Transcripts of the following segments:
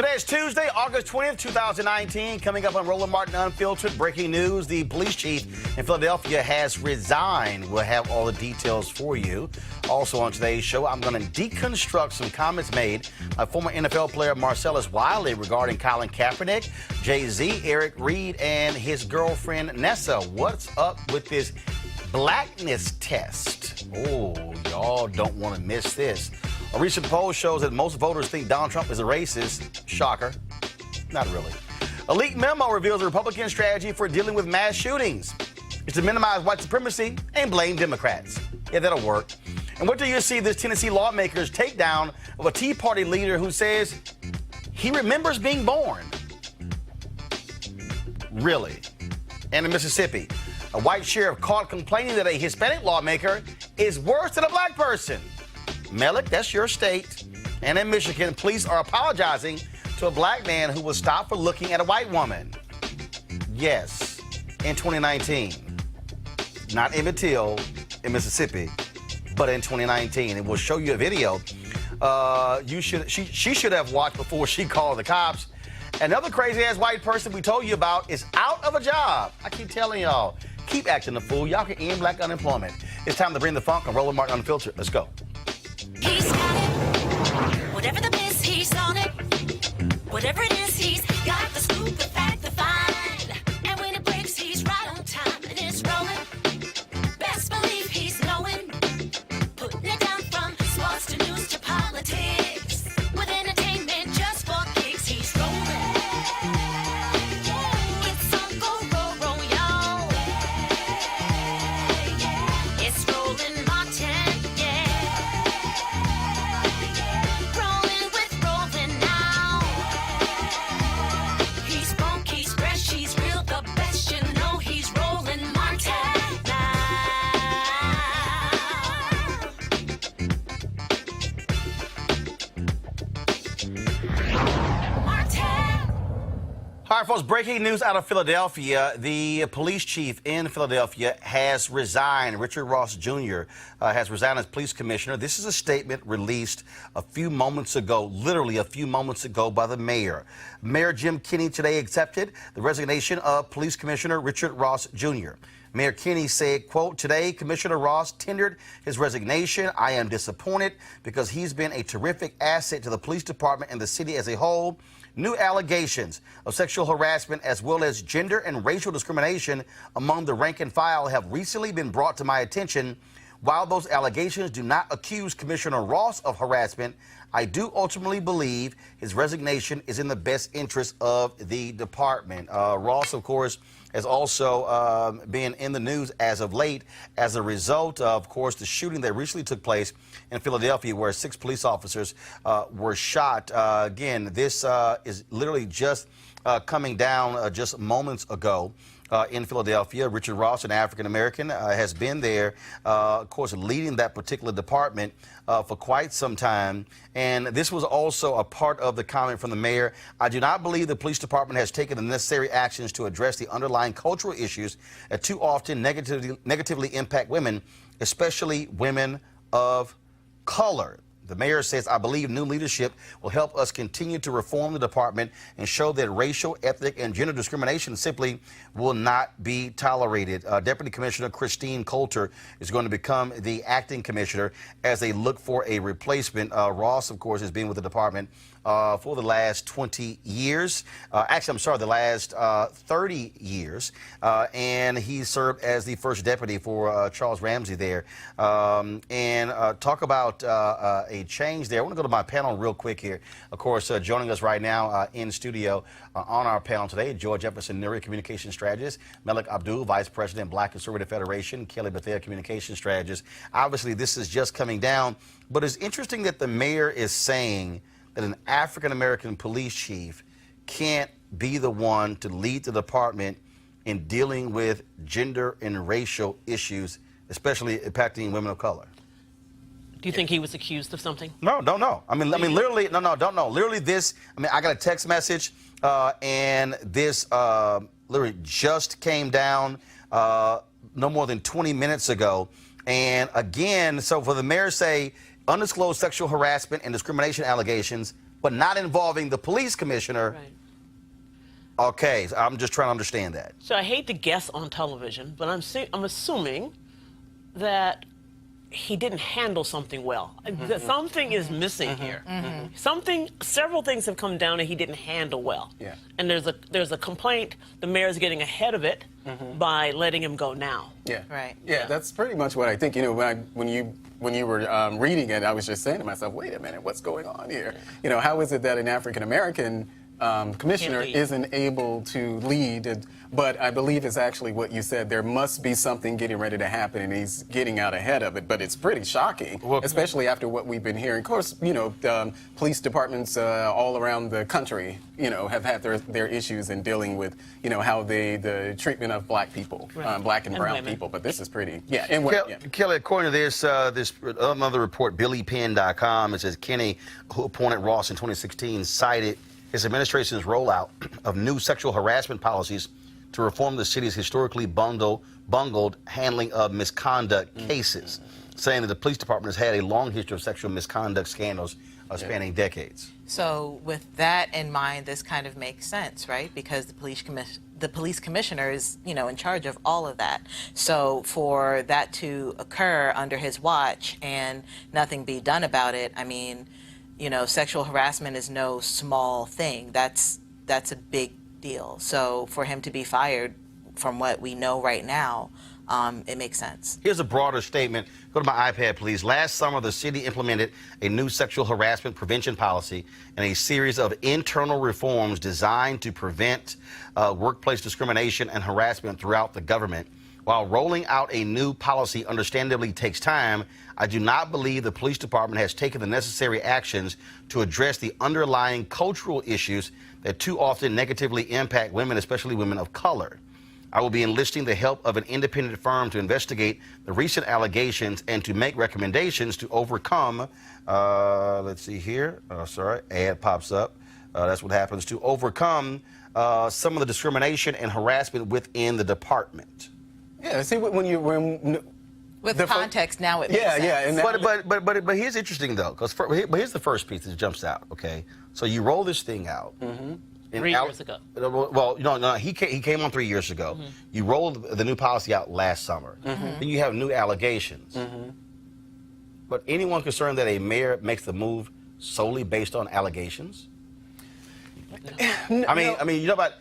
Today is Tuesday, August 20th, 2019. Coming up on Roland Martin Unfiltered, breaking news. The police chief in Philadelphia has resigned. We'll have all the details for you. Also on today's show, I'm going to deconstruct some comments made by former NFL player Marcellus Wiley regarding Kaepernick, Jay-Z, Eric Reed, and his girlfriend Nessa. What's up with this blackness test? Oh, y'all don't want to miss this. A recent poll shows that most voters think Donald Trump is a racist. Shocker. Not really. A leaked memo reveals a Republican strategy for dealing with mass shootings. It's to minimize white supremacy and blame Democrats. Yeah, that'll work. And what do you see this Tennessee lawmaker's takedown of a Tea Party leader who says he remembers being born? Really? And in Mississippi, a white sheriff caught complaining that a Hispanic lawmaker is worse than a black person. Melick, that's your state. And in Michigan, police are apologizing to a black man who was stopped for looking at a white woman. Yes, in 2019. Not Emmett Till in Mississippi, but in 2019. And we'll show you a video she should have watched before she called the cops. Another crazy-ass white person we told you about is out of a job. I keep telling y'all, keep acting the fool. Y'all can end black unemployment. It's time to bring the funk on Roland Martin Unfiltered. Let's go. He's got it. Whatever the biz, he's on it. Whatever it is, he's got the scoop, the fact, the find. And when it breaks, he's right on time and it's rolling. Best believe he's knowing. Putting it down from sports to news to politics. With entertainment just for kicks, he's rolling. It's on go, y'all. It's Roland Martin, yeah. All right, folks, breaking news out of Philadelphia. The police chief in Philadelphia has resigned. Richard Ross Jr. Has resigned as police commissioner. This is a statement released a few moments ago, literally a few moments ago, by the mayor. Mayor Jim Kenney today accepted the resignation of police commissioner Richard Ross Jr. Mayor Kenney said, quote, "Today, Commissioner Ross tendered his resignation. I am disappointed because he's been a terrific asset to the police department and the city as a whole. New allegations of sexual harassment as well as gender and racial discrimination among the rank and file have recently been brought to my attention. While those allegations do not accuse Commissioner Ross of harassment, I do ultimately believe his resignation is in the best interest of the department." Ross, of course, has also been in the news as of late as a result of course, the shooting that recently took place in Philadelphia where 6 police officers were shot. Again, this is literally just coming down just moments ago. In Philadelphia. Richard Ross, an African-American, has been there, of course, leading that particular department for quite some time. And this was also a part of the comment from the mayor. "I do not believe the police department has taken the necessary actions to address the underlying cultural issues that too often negatively impact women, especially women of color." The mayor says, "I believe new leadership will help us continue to reform the department and show that racial, ethnic, and gender discrimination simply will not be tolerated." Deputy Commissioner Christine Coulter is going to become the acting commissioner as they look for a replacement. Ross, of course, has been with the department for the last 20 years. Actually, I'm sorry, the last 30 years. And he served as the first deputy for Charles Ramsey there. Talk about a change there. I want to go to my panel real quick here. Of course, joining us right now in studio on our panel today, George Jefferson Nuri, communication strategist, Melick Abdul, vice president, Black Conservative Federation, Kelly Bethea, communication strategist. Obviously, this is just coming down, but it's interesting that the mayor is saying that an African-American police chief can't be the one to lead the department in dealing with gender and racial issues, especially impacting women of color. Do you think he was accused of something? No, don't know. I mean, literally, no, don't know. Literally this, I got a text message, and this literally just came down no more than 20 minutes ago. And again, so for the mayor to say undisclosed sexual harassment and discrimination allegations but not involving the police commissioner. Right. Okay, so I'm just trying to understand that. So I hate to guess on television, but I'm assuming that he didn't handle something well. That something is missing here. Several things have come down that he didn't handle well. Yeah. And there's a complaint. The mayor's getting ahead of it by letting him go now. Yeah. Right. Yeah, that's pretty much what I think. You know, when you were reading it, I was just saying to myself, wait a minute, what's going on here? You know, how is it that an African American commissioner lead. isn't able to lead? But I believe it's actually what you said. There must be something getting ready to happen, and he's getting out ahead of it. But it's pretty shocking, especially after what we've been hearing. Of course, you know, police departments all around the country, you know, have had their issues in dealing with, you know, how the treatment of black people, black and brown women. people. But this is pretty, and women, yeah. Kelly, according to this another report, BillyPen.com, it says Kenny, who appointed Ross in 2016, cited his administration's rollout of new sexual harassment policies to reform the city's historically bungled handling of misconduct cases, saying that the police department has had a long history of sexual misconduct scandals spanning decades. So with that in mind, this kind of makes sense, right? Because the police commissioner is, you know, in charge of all of that. So for that to occur under his watch and nothing be done about it, I mean, you know, sexual harassment is no small thing. That's a big deal. So for him to be fired, from what we know right now, it makes sense. Here's a broader statement. Go to my iPad, please. Last summer, the city implemented a new sexual harassment prevention policy and a series of internal reforms designed to prevent workplace discrimination and harassment throughout the government. While rolling out a new policy understandably takes time, I do not believe the police department has taken the necessary actions to address the underlying cultural issues that too often negatively impact women, especially women of color. I will be enlisting the help of an independent firm to investigate the recent allegations and to make recommendations to overcome, let's see here, sorry, ad pops up. That's what happens, to overcome some of the discrimination and harassment within the department. Yeah, see, With context, now it makes sense. Yeah, and But here's interesting though, because here's the first piece that jumps out. Okay, so you roll this thing out. 3 years ago. Well, no, he came on 3 years ago. You rolled the new policy out last summer. Then you have new allegations. But anyone concerned that a mayor makes the move solely based on allegations? I mean, you know about.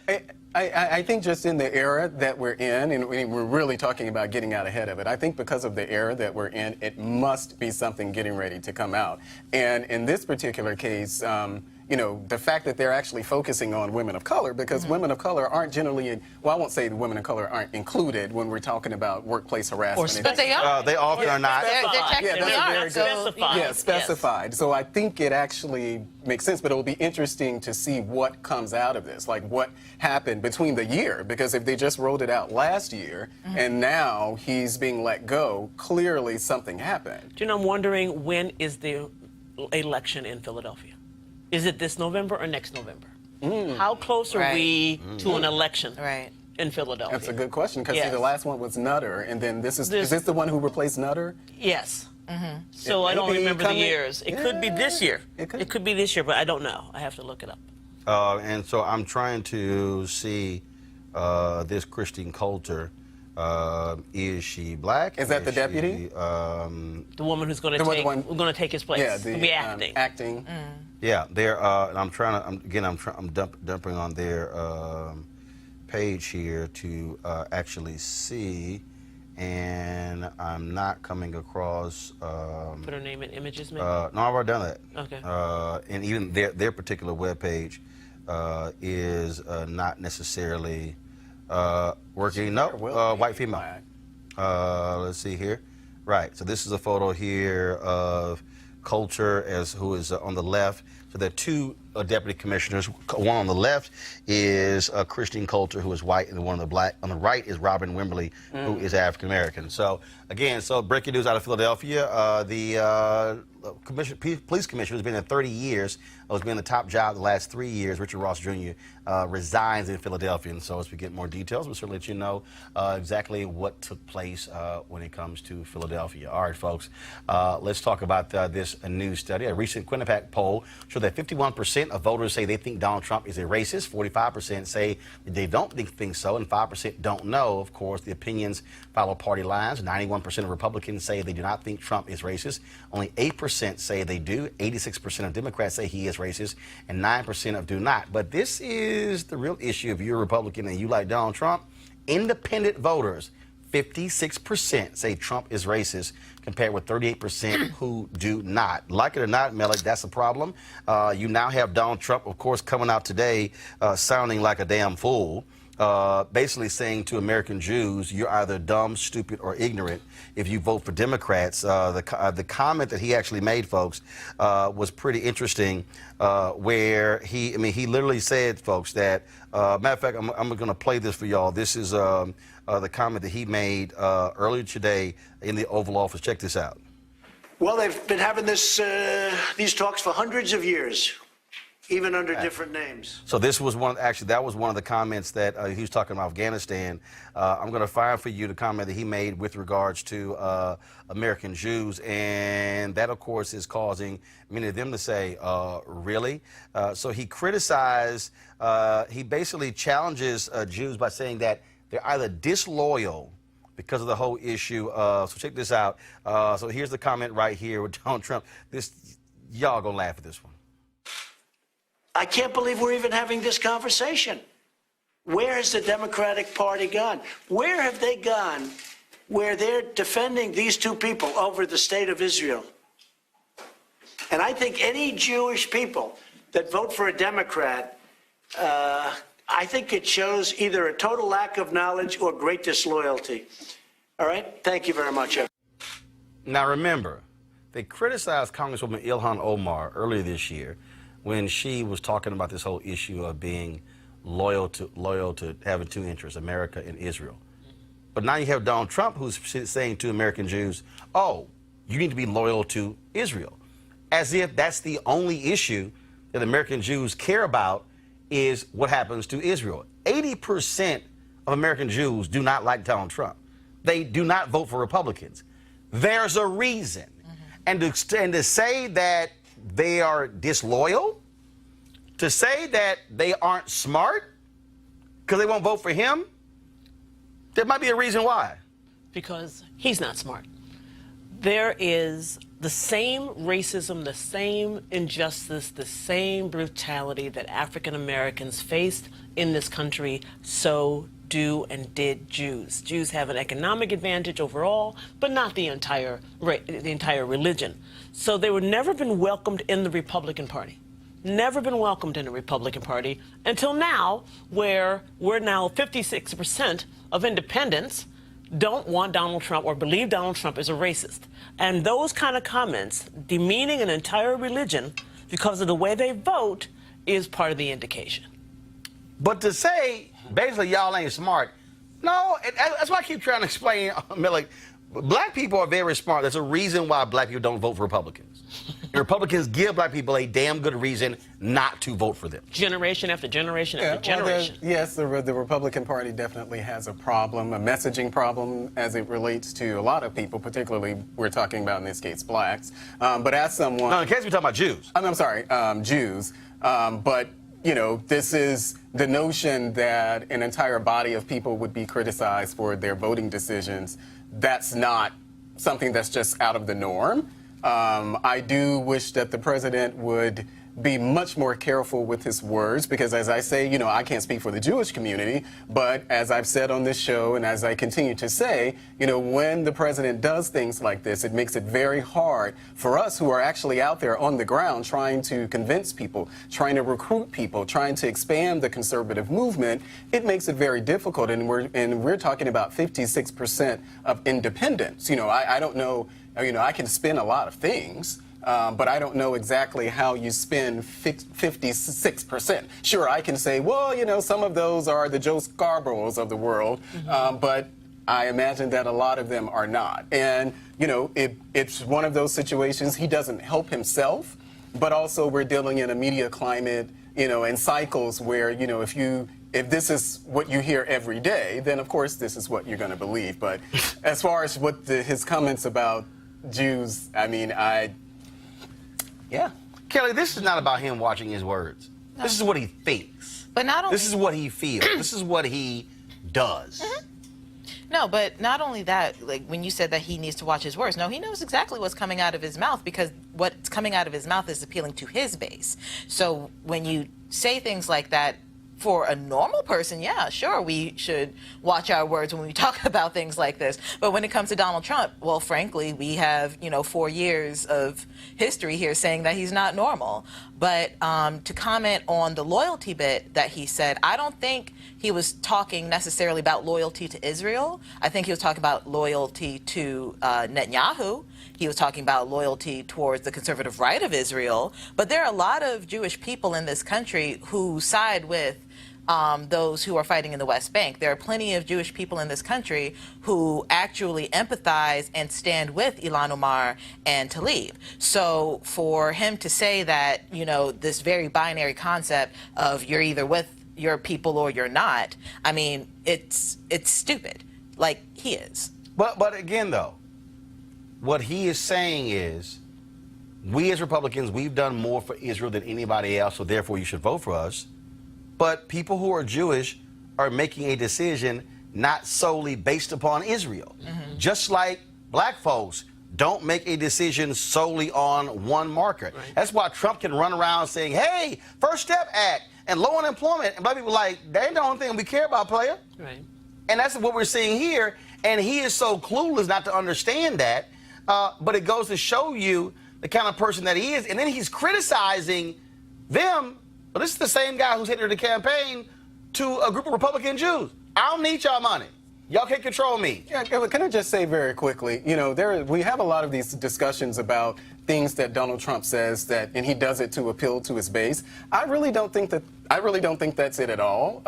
I think just in the era that we're in, and we're really talking about getting out ahead of it, I think because of the era that we're in, it must be something getting ready to come out. And in this particular case, you know, the fact that they're actually focusing on women of color, because women of color aren't generally, well, I won't say the women of color aren't included when we're talking about workplace harassment. But they are. They often are not. Specified. So I think it actually makes sense, but it will be interesting to see what comes out of this, like what happened between the year, because if they just rolled it out last year and now he's being let go, clearly something happened. You know, I'm wondering, when is the election in Philadelphia? Is it this November or next November? How close are we to an election in Philadelphia? That's a good question, because the last one was Nutter, and then is this the one who replaced Nutter? Yes. So I don't remember the years. It could be this year. It could be this year, but I don't know. I have to look it up. And so I'm trying to see this Christine Coulter. Is she black? Is that the deputy? The woman who's going to take his place. Yeah, be acting. Acting. Yeah, they're. And I'm trying to. I'm dumping on their page here to actually see, and I'm not coming across. Put her name in images, maybe. No, I've already done that. Okay. And even their particular webpage is not necessarily working. No, white female. Let's see here. Right. So this is a photo here of Coulter, who is on the left. So there are two deputy commissioners. One on the left is Christine Coulter, who is white, and the one on the black on the right is Robin Wimberly, who is African American. So again, breaking news out of Philadelphia: the police commissioner has been there 30 years. Has been the top job the last 3 years. Richard Ross Jr. Resigns in Philadelphia, and so as we get more details, we'll certainly let you know exactly what took place when it comes to Philadelphia. All right, folks, let's talk about this new study. A recent Quinnipiac poll showed show that 51% of voters say they think Donald Trump is a racist, 45% say they don't think so, and 5% don't know. Of course, the opinions follow party lines. 91% of Republicans say they do not think Trump is racist. Only 8% say they do. 86% of Democrats say he is racist, and 9% of do not. But this is the real issue. If you're a Republican and you like Donald Trump, independent voters, 56% say Trump is racist, compared with 38% who do not. Like it or not, Melik, that's a problem. You now have Donald Trump, of course, coming out today sounding like a damn fool, basically saying to American Jews, you're either dumb, stupid, or ignorant if you vote for Democrats. The comment that he actually made, folks, was pretty interesting, where he literally said, folks, that, matter of fact, I'm going to play this for y'all. This is the comment that he made earlier today in the Oval Office. Check this out. Well, they've been having these talks for hundreds of years, even under different names. So this was that was one of the comments that he was talking about Afghanistan. I'm going to find for you the comment that he made with regards to American Jews, and that, of course, is causing many of them to say, really? So he criticized, he basically challenges Jews by saying that they're either disloyal because of the whole issue. So check this out. So here's the comment right here with Donald Trump. Y'all gonna laugh at this one. I can't believe we're even having this conversation. Where has the Democratic Party gone? Where have they gone where they're defending these two people over the state of Israel? And I think any Jewish people that vote for a Democrat, I think it shows either a total lack of knowledge or great disloyalty. All right? Thank you very much. Now, remember, they criticized Congresswoman Ilhan Omar earlier this year when she was talking about this whole issue of being loyal to having two interests, America and Israel. But now you have Donald Trump who's saying to American Jews, oh, you need to be loyal to Israel, as if that's the only issue that American Jews care about is what happens to Israel. 80% of American Jews do not like Donald Trump. They do not vote for Republicans. There's a reason. And to say that they are disloyal, to say that they aren't smart because they won't vote for him, there might be a reason why. Because he's not smart. There is the same racism, the same injustice, the same brutality that African Americans faced in this country, so do and did Jews. Jews have an economic advantage overall, but not the entire religion. So they were never been welcomed in the Republican Party. Never been welcomed in the Republican Party until now, where we're now 56% of independents don't want Donald Trump or believe Donald Trump is a racist. And those kind of comments demeaning an entire religion because of the way they vote is part of the indication. But to say, basically, y'all ain't smart, no, that's why I keep trying to explain, Melik, black people are very smart. There's a reason why black people don't vote for Republicans. And Republicans give black people a damn good reason not to vote for them. Generation after generation after generation. Yes, the Republican Party definitely has a problem, a messaging problem as it relates to a lot of people, particularly we're talking about in this case blacks. But as someone... No, in case we're talking about Jews. I'm sorry, Jews. But, you know, this is the notion that an entire body of people would be criticized for their voting decisions. That's not something that's just out of the norm. I do wish that the president would be much more careful with his words because, as I say, you know, I can't speak for the Jewish community, but as I've said on this show and as I continue to say, you know, when the president does things like this, it makes it very hard for us who are actually out there on the ground trying to convince people, trying to recruit people, trying to expand the conservative movement. It makes it very difficult, and we're talking about 56% of independents. You know, I don't know. You know, I can spin a lot of things, but I don't know exactly how you spin 56%. Sure, I can say, well, you know, some of those are the Joe Scarboroughs of the world, but I imagine that a lot of them are not. And, you know, it's one of those situations. He doesn't help himself, but also we're dealing in a media climate, you know, and cycles where, you know, if this is what you hear every day, then of course this is what you're going to believe. But as far as what his comments about Jews, I mean, yeah. Kelly, this is not about him watching his words. No. This is what he thinks. But not only this is what he feels. This is what he does. No, but not only that, like when you said that he needs to watch his words, no, he knows exactly what's coming out of his mouth because what's coming out of his mouth is appealing to his base. So when you say things like that, for a normal person, yeah, sure, we should watch our words when we talk about things like this. But when it comes to Donald Trump, well, frankly, we have, 4 years of history here saying that he's not normal. But to comment on the loyalty bit that he said, I don't think he was talking necessarily about loyalty to Israel. I think he was talking about loyalty to Netanyahu. He was talking about loyalty towards the conservative right of Israel. But there are a lot of Jewish people in this country who side with those who are fighting in the West Bank. There are plenty of Jewish people in this country who actually empathize and stand with Ilhan Omar and Tlaib. So for him to say that, this very binary concept of you're either with your people or you're not, I mean, it's stupid, like he is. But again, though, what he is saying is, we as Republicans, we've done more for Israel than anybody else, so therefore you should vote for us. But people who are Jewish are making a decision not solely based upon Israel. Mm-hmm. Just like black folks don't make a decision solely on one marker. Right. That's why Trump can run around saying, hey, First Step Act and low unemployment. And black people are like, that ain't the only thing we care about, player. Right. And that's what we're seeing here. And he is so clueless not to understand that. But it goes to show you the kind of person that he is. And then he's criticizing them. But this is the same guy who's headed the campaign to a group of Republican Jews. I don't need y'all money. Y'all can't control me. Yeah, can I just say very quickly, we have a lot of these discussions about things that Donald Trump says and he does it to appeal to his base. I really don't think that's it at all.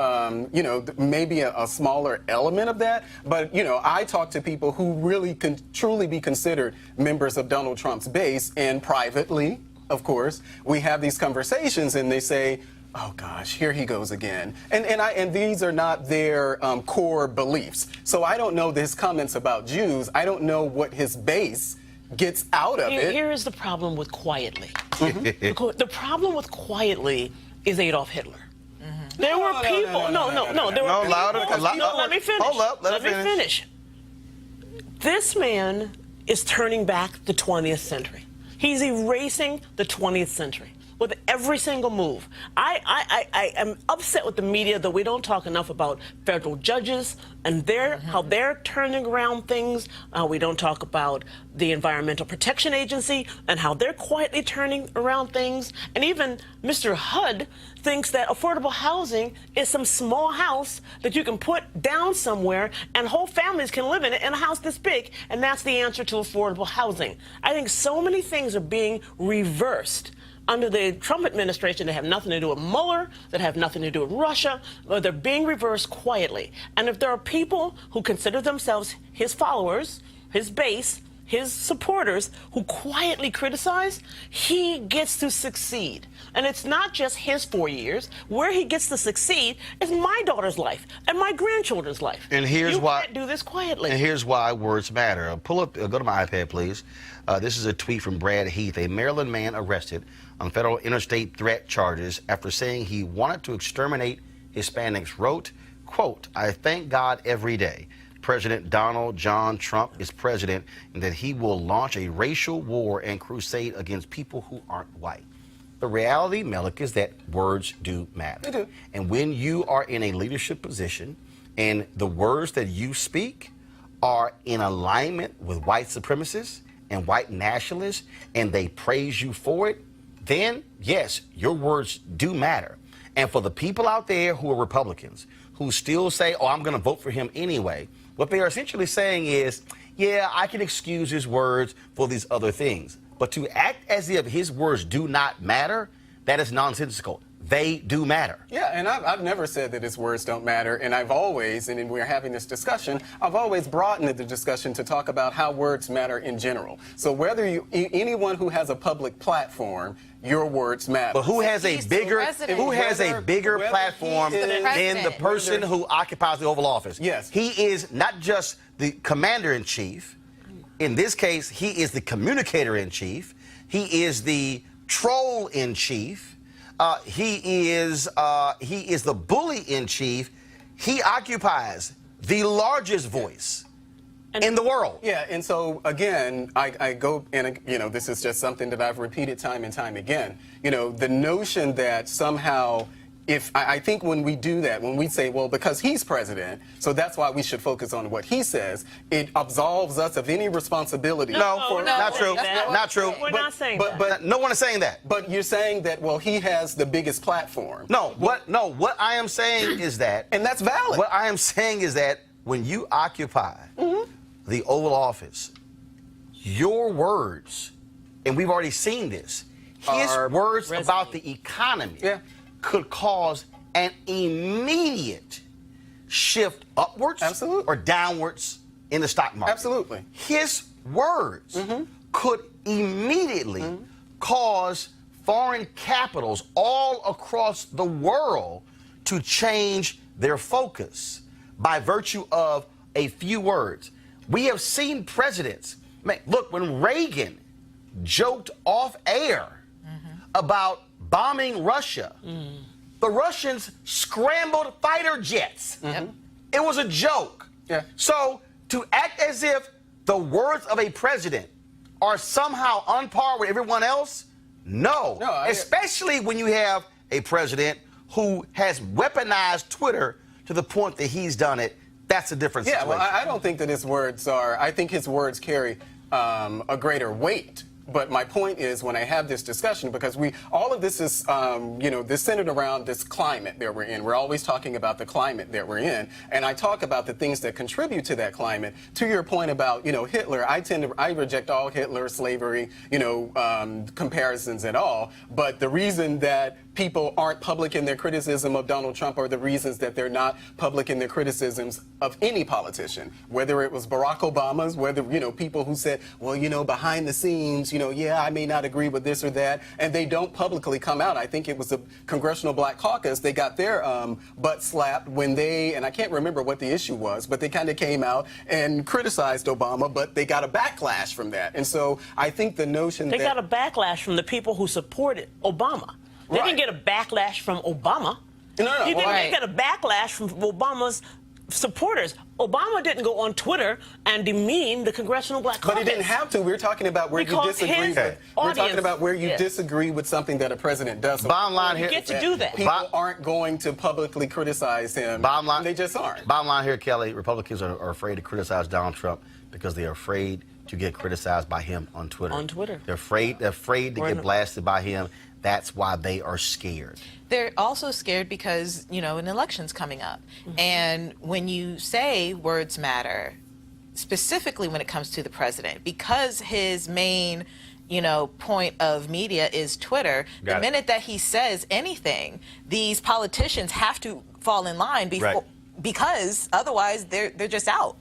Maybe a smaller element of that. But, I talk to people who really can truly be considered members of Donald Trump's base, and privately, of course, we have these conversations and they say, oh gosh, here he goes again. And these are not their core beliefs. So I don't know his comments about Jews. I don't know what his base gets out of it. Here is the problem with quietly. Mm-hmm. The problem with quietly is Adolf Hitler. Mm-hmm. There were people. No. There were people. No, let me finish. Hold up. Let me finish. This man is turning back the 20th century. He's erasing the 20th century with every single move. I am upset with the media that we don't talk enough about federal judges and how they're turning around things. We don't talk about the Environmental Protection Agency and how they're quietly turning around things. And even Mr. HUD thinks that affordable housing is some small house that you can put down somewhere and whole families can live in it in a house this big, and that's the answer to affordable housing. I think so many things are being reversed under the Trump administration that have nothing to do with Mueller, that have nothing to do with Russia, or they're being reversed quietly. And if there are people who consider themselves his followers, his base, his supporters, who quietly criticize, he gets to succeed. And it's not just his 4 years. Where he gets to succeed is my daughter's life and my grandchildren's life. And here's why you can't do this quietly. And here's why words matter. Go to my iPad, please. This is a tweet from Brad Heath, a Maryland man arrested on federal interstate threat charges after saying he wanted to exterminate Hispanics, wrote, quote, I thank God every day President Donald John Trump is president and that he will launch a racial war and crusade against people who aren't white. The reality, Melik, is that words do matter. They do. And when you are in a leadership position and the words that you speak are in alignment with white supremacists and white nationalists and they praise you for it, then, yes, your words do matter. And for the people out there who are Republicans, who still say, oh, I'm going to vote for him anyway, what they are essentially saying is, yeah, I can excuse his words for these other things. But to act as if his words do not matter, that is nonsensical. They do matter. Yeah, and I've never said that his words don't matter, and I've always, and we're having this discussion, I've always broadened the discussion to talk about how words matter in general. So whether anyone who has a public platform, your words matter. But who has a bigger platform than the person who occupies the Oval Office? Yes. He is not just the commander-in-chief. In this case, he is the communicator-in-chief. He is the troll in chief. He is the bully in chief. He occupies the largest voice in the world. Yeah, and so again, I go, and this is just something that I've repeated time and time again. The notion that somehow, I think when we do that, when we say, well, because he's president, so that's why we should focus on what he says, it absolves us of any responsibility. Not true. Not true. We're not saying that. But no one is saying that. But you're saying that, well, he has the biggest platform. What I am saying is that, and that's valid. What I am saying is that when you occupy the Oval Office, your words, and we've already seen this, his words about the economy could cause an immediate shift upwards or downwards in the stock market. Absolutely. His words could immediately cause foreign capitals all across the world to change their focus by virtue of a few words. We have seen presidents. Look, when Reagan joked off air about bombing Russia, the Russians scrambled fighter jets. It was a joke. So to act as if the words of a president are somehow on par with everyone else, no. Especially when you have a president who has weaponized Twitter to the point that he's done it. That's a different situation. Well, I don't think that his words are, I think his words carry a greater weight. But my point is, when I have this discussion, because all of this is, this centered around this climate that we're in. We're always talking about the climate that we're in, and I talk about the things that contribute to that climate. To your point about, Hitler, I reject all Hitler, slavery, comparisons at all. But the reason that people aren't public in their criticism of Donald Trump are the reasons that they're not public in their criticisms of any politician, whether it was Barack Obama's, whether, people who said, well, behind the scenes, I may not agree with this or that, and they don't publicly come out. I think it was the Congressional Black Caucus, they got their butt slapped when and I can't remember what the issue was, but they kind of came out and criticized Obama, but they got a backlash from that. And so I think the notion They got a backlash from the people who supported Obama. They didn't get a backlash from Obama. No. They got a backlash from Obama's supporters. Obama didn't go on Twitter and demean the Congressional Black Caucus. But he didn't have to. We're talking about where you disagree with. We're talking about where you disagree with something that a president does. Bottom line here, you get to do that. People aren't going to publicly criticize him. Bottom line, they just aren't. Bottom line here, Kelly, Republicans are afraid to criticize Donald Trump because they're afraid to get criticized by him on Twitter. On Twitter. They're afraid to get blasted by him. That's why they are scared. They're also scared because, an election's coming up. And when you say words matter, specifically when it comes to the president, because his main, point of media is Twitter, the minute that he says anything, these politicians have to fall in line because otherwise they're just out.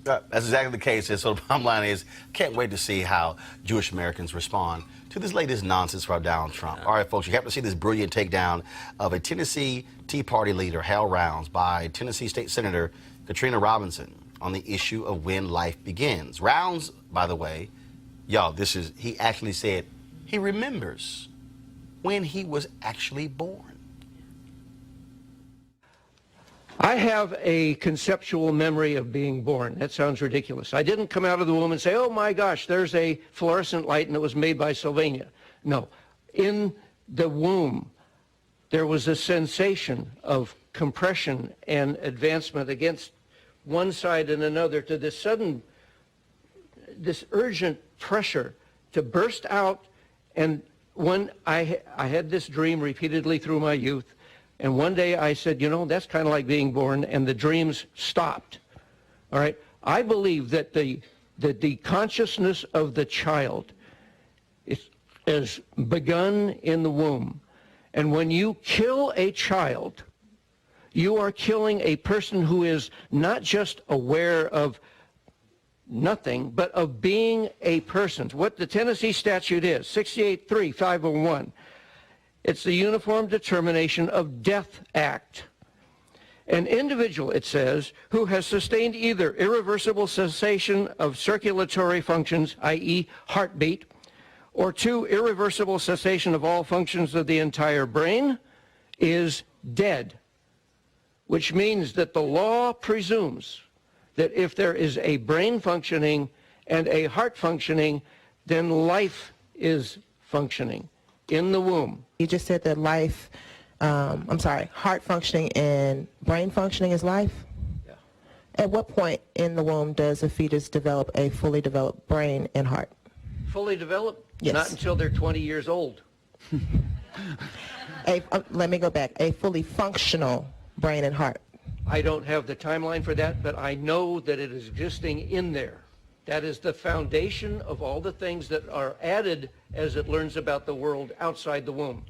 That's exactly the case. And so the bottom line is, can't wait to see how Jewish Americans respond to this latest nonsense from Donald Trump. All right, folks, you have to see this brilliant takedown of a Tennessee Tea Party leader, Hal Rounds, by Tennessee State Senator Katrina Robinson on the issue of when life begins. Rounds, by the way, y'all, he actually said he remembers when he was actually born. I have a conceptual memory of being born. That sounds ridiculous. I didn't come out of the womb and say, oh my gosh, there's a fluorescent light and it was made by Sylvania. No. In the womb, there was a sensation of compression and advancement against one side and another to this urgent pressure to burst out. And when I had this dream repeatedly through my youth, and one day I said, that's kind of like being born, and the dreams stopped. All right? I believe that the consciousness of the child is begun in the womb. And when you kill a child, you are killing a person who is not just aware of nothing, but of being a person. What the Tennessee statute is, 68-3-501. It's the Uniform Determination of Death Act. An individual, it says, who has sustained either irreversible cessation of circulatory functions, i.e. heartbeat, or 2, irreversible cessation of all functions of the entire brain, is dead, which means that the law presumes that if there is a brain functioning and a heart functioning, then life is functioning in the womb. You just said that heart functioning and brain functioning is life? Yeah. At what point in the womb does a fetus develop a fully developed brain and heart? Fully developed? Yes. Not until they're 20 years old. Let me go back. A fully functional brain and heart. I don't have the timeline for that, but I know that it is existing in there. That is the foundation of all the things that are added as it learns about the world outside the womb.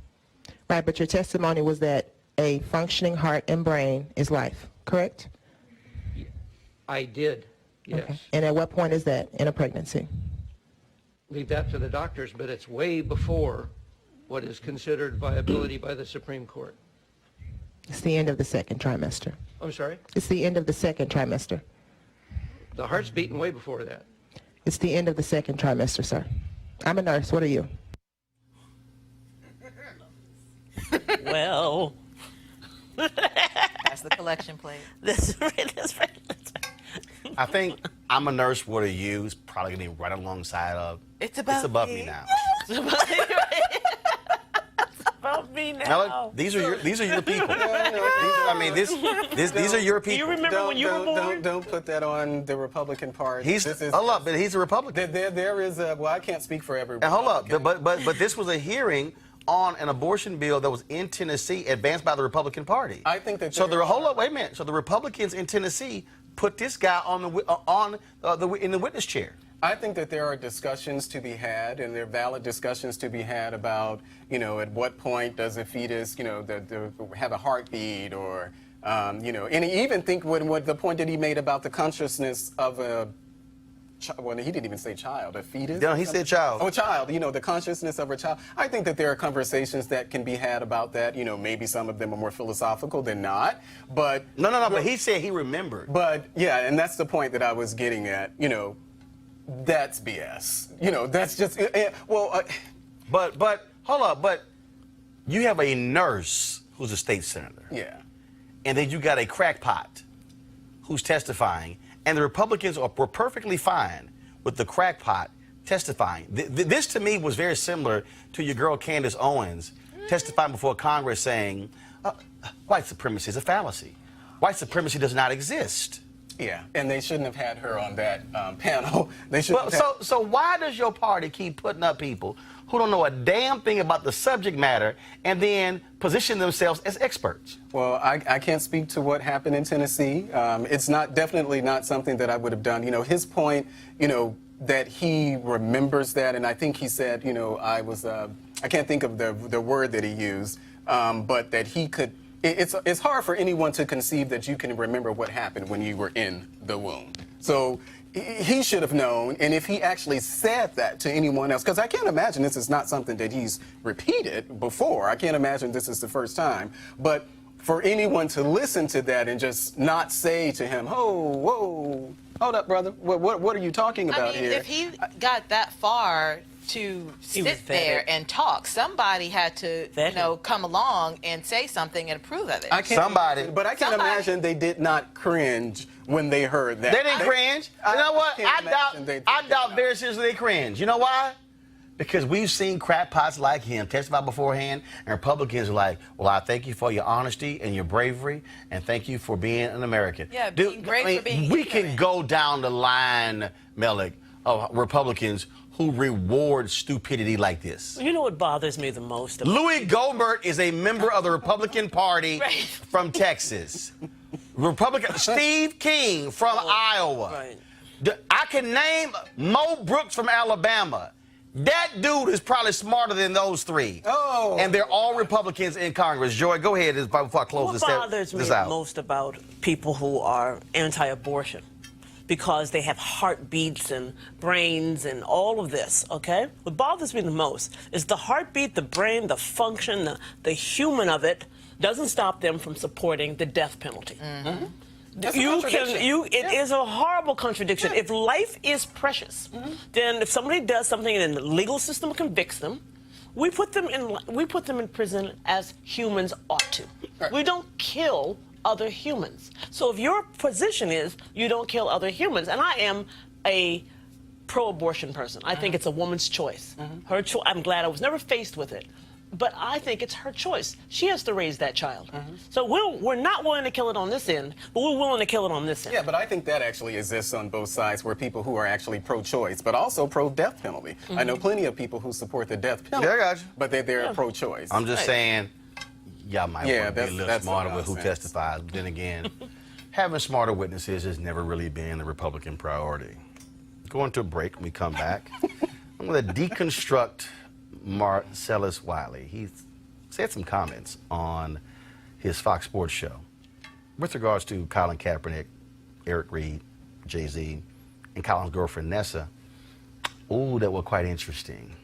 Right, but your testimony was that a functioning heart and brain is life, correct? I did, yes. Okay. And at what point is that in a pregnancy? Leave that to the doctors, but it's way before what is considered viability by the Supreme Court. It's the end of the second trimester. I'm sorry? It's the end of the second trimester. The heart's beating way before that. It's the end of the second trimester, sir. I'm a nurse. What are you? Well, That's the collection plate. that's right. I think I'm a nurse. What are you? Is probably going to be right alongside of. It's above me me. now. It's about me now. Now, these are your people. These are your Do you people. remember when you were born? Don't put that on the Republican Party. Hold up, but he's a Republican. There is a, well, I can't speak for everyone. And hold up, but this was a hearing on an abortion bill that was in Tennessee, advanced by the Republican Party. I think that So wait a minute. So the Republicans in Tennessee put this guy in the witness chair. I think that there are discussions to be had, and there are valid discussions to be had about, at what point does a fetus, have a heartbeat, or, and I even think what the point that he made about the consciousness of a, well, he didn't even say child, a fetus. No, he said child. Oh, child. The consciousness of a child. I think that there are conversations that can be had about that. Maybe some of them are more philosophical than not, but No. But he said he remembered. But yeah, and that's the point that I was getting at. That's BS. That's just But hold up. But you have a nurse who's a state senator. Yeah. And then you got a crackpot who's testifying, and the Republicans were perfectly fine with the crackpot testifying. This to me was very similar to your girl Candace Owens testifying before Congress saying, white supremacy is a fallacy. White supremacy does not exist. Yeah, and they shouldn't have had her on that panel. They should. So why does your party keep putting up people who don't know a damn thing about the subject matter and then position themselves as experts? Well, I can't speak to what happened in Tennessee. It's definitely not something that I would have done. His point, that he remembers that, and I think he said, I can't think of the word that he used, but that he could. It's hard for anyone to conceive that you can remember what happened when you were in the womb. So he should have known, and if he actually said that to anyone else, because I can't imagine this is not something that he's repeated before. I can't imagine this is the first time. But for anyone to listen to that and just not say to him, "Oh, whoa, hold up, brother, what are you talking about here?" If he got that far to sit there and talk, somebody had to, come along and say something and approve of it. But I can't imagine they did not cringe when they heard that. They didn't cringe. You know what? I doubt very seriously they cringe. You know why? Because we've seen crackpots like him testify beforehand, and Republicans are like, well, I thank you for your honesty and your bravery, and thank you for being an American. Yeah, being brave for being we ignorant. can go down the line, Melik, of Republicans who reward stupidity like this. You know what bothers me the most? About Louis Gohmert is a member of the Republican Party from Texas. Steve King from Iowa. Right. I can name Mo Brooks from Alabama. That dude is probably smarter than those three. Oh. And they're all Republicans in Congress. Joy, go ahead before I close What bothers me out. most about people who are anti-abortion, because they have heartbeats and brains and all of this, okay? What bothers me the most is the heartbeat, the brain, the function, the human of it doesn't stop them from supporting the death penalty. It is a horrible contradiction. If life is precious, then if somebody does something and the legal system convicts them, we put them in prison as humans ought to. Right. We don't kill other humans. So if your position is you don't kill other humans, and I am a pro-abortion person. I think it's a woman's choice. Her choice. I'm glad I was never faced with it. But I think it's her choice. She has to raise that child. So we're not willing to kill it on this end, but we're willing to kill it on this end. Yeah, but I think that actually exists on both sides, where people who are actually pro-choice, but also pro-death penalty. I know plenty of people who support the death penalty, Yeah, I got you. but they're pro-choice. I'm just saying, y'all might want to be a little that's smarter the with who nonsense. testifies. But then again, having smarter witnesses has never really been the Republican priority. Going to a break when we come back. I'm going to deconstruct Marcellus Wiley. He said some comments on his Fox Sports show with regards to Colin Kaepernick, Eric Reed, Jay-Z, and Colin's girlfriend Nessa. Ooh, that was quite interesting.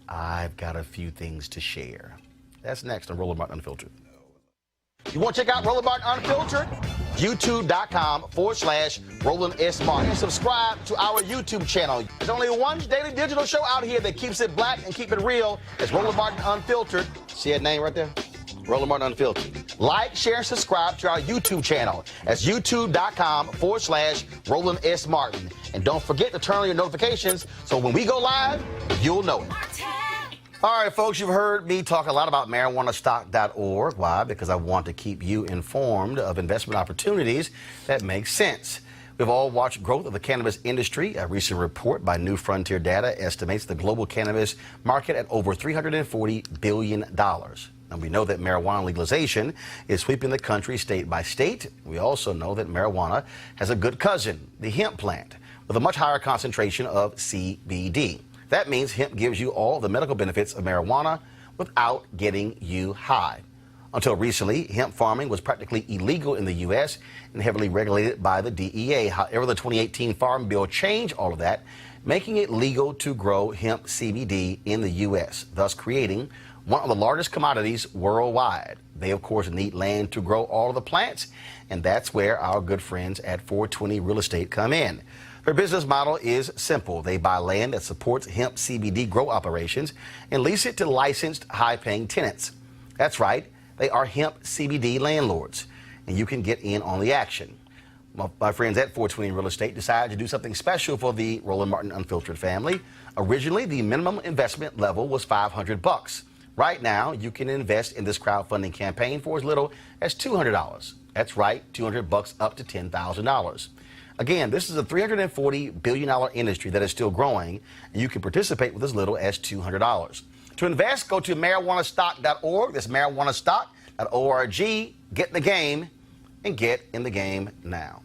I've got a few things to share. That's next on Roland Martin Unfiltered. You want to check out Roland Martin Unfiltered? YouTube.com/Roland S. Martin. And subscribe to our YouTube channel. There's only one daily digital show out here that keeps it black and keep it real. It's Roland Martin Unfiltered. See that name right there? Roland Martin Unfiltered. Like, share, and subscribe to our YouTube channel. That's YouTube.com/Roland S. Martin. And don't forget to turn on your notifications so when we go live, you'll know it. All right, folks, you've heard me talk a lot about marijuanastock.org. Why? Because I want to keep you informed of investment opportunities that make sense. We've all watched growth of the cannabis industry. A recent report by New Frontier Data estimates the global cannabis market at over $340 billion. And we know that marijuana legalization is sweeping the country state by state. We also know that marijuana has a good cousin, the hemp plant, with a much higher concentration of CBD. That means hemp gives you all the medical benefits of marijuana without getting you high. Until recently, hemp farming was practically illegal in the U.S. and heavily regulated by the DEA. However, the 2018 Farm Bill changed all of that, making it legal to grow hemp CBD in the U.S., thus creating one of the largest commodities worldwide. They, of course, need land to grow all of the plants, and that's where our good friends at 420 Real Estate come in. Their business model is simple. They buy land that supports hemp CBD grow operations and lease it to licensed, high-paying tenants. That's right, they are hemp CBD landlords, and you can get in on the action. My friends at 420 Real Estate decided to do something special for the Roland Martin Unfiltered family. Originally, the minimum investment level was $500. Right now, you can invest in this crowdfunding campaign for as little as $200. That's right, $200 up to $10,000. Again, this is a $340 billion industry that is still growing, and you can participate with as little as $200. To invest, go to marijuanastock.org. That's marijuanastock.org. Get in the game, and get in the game now.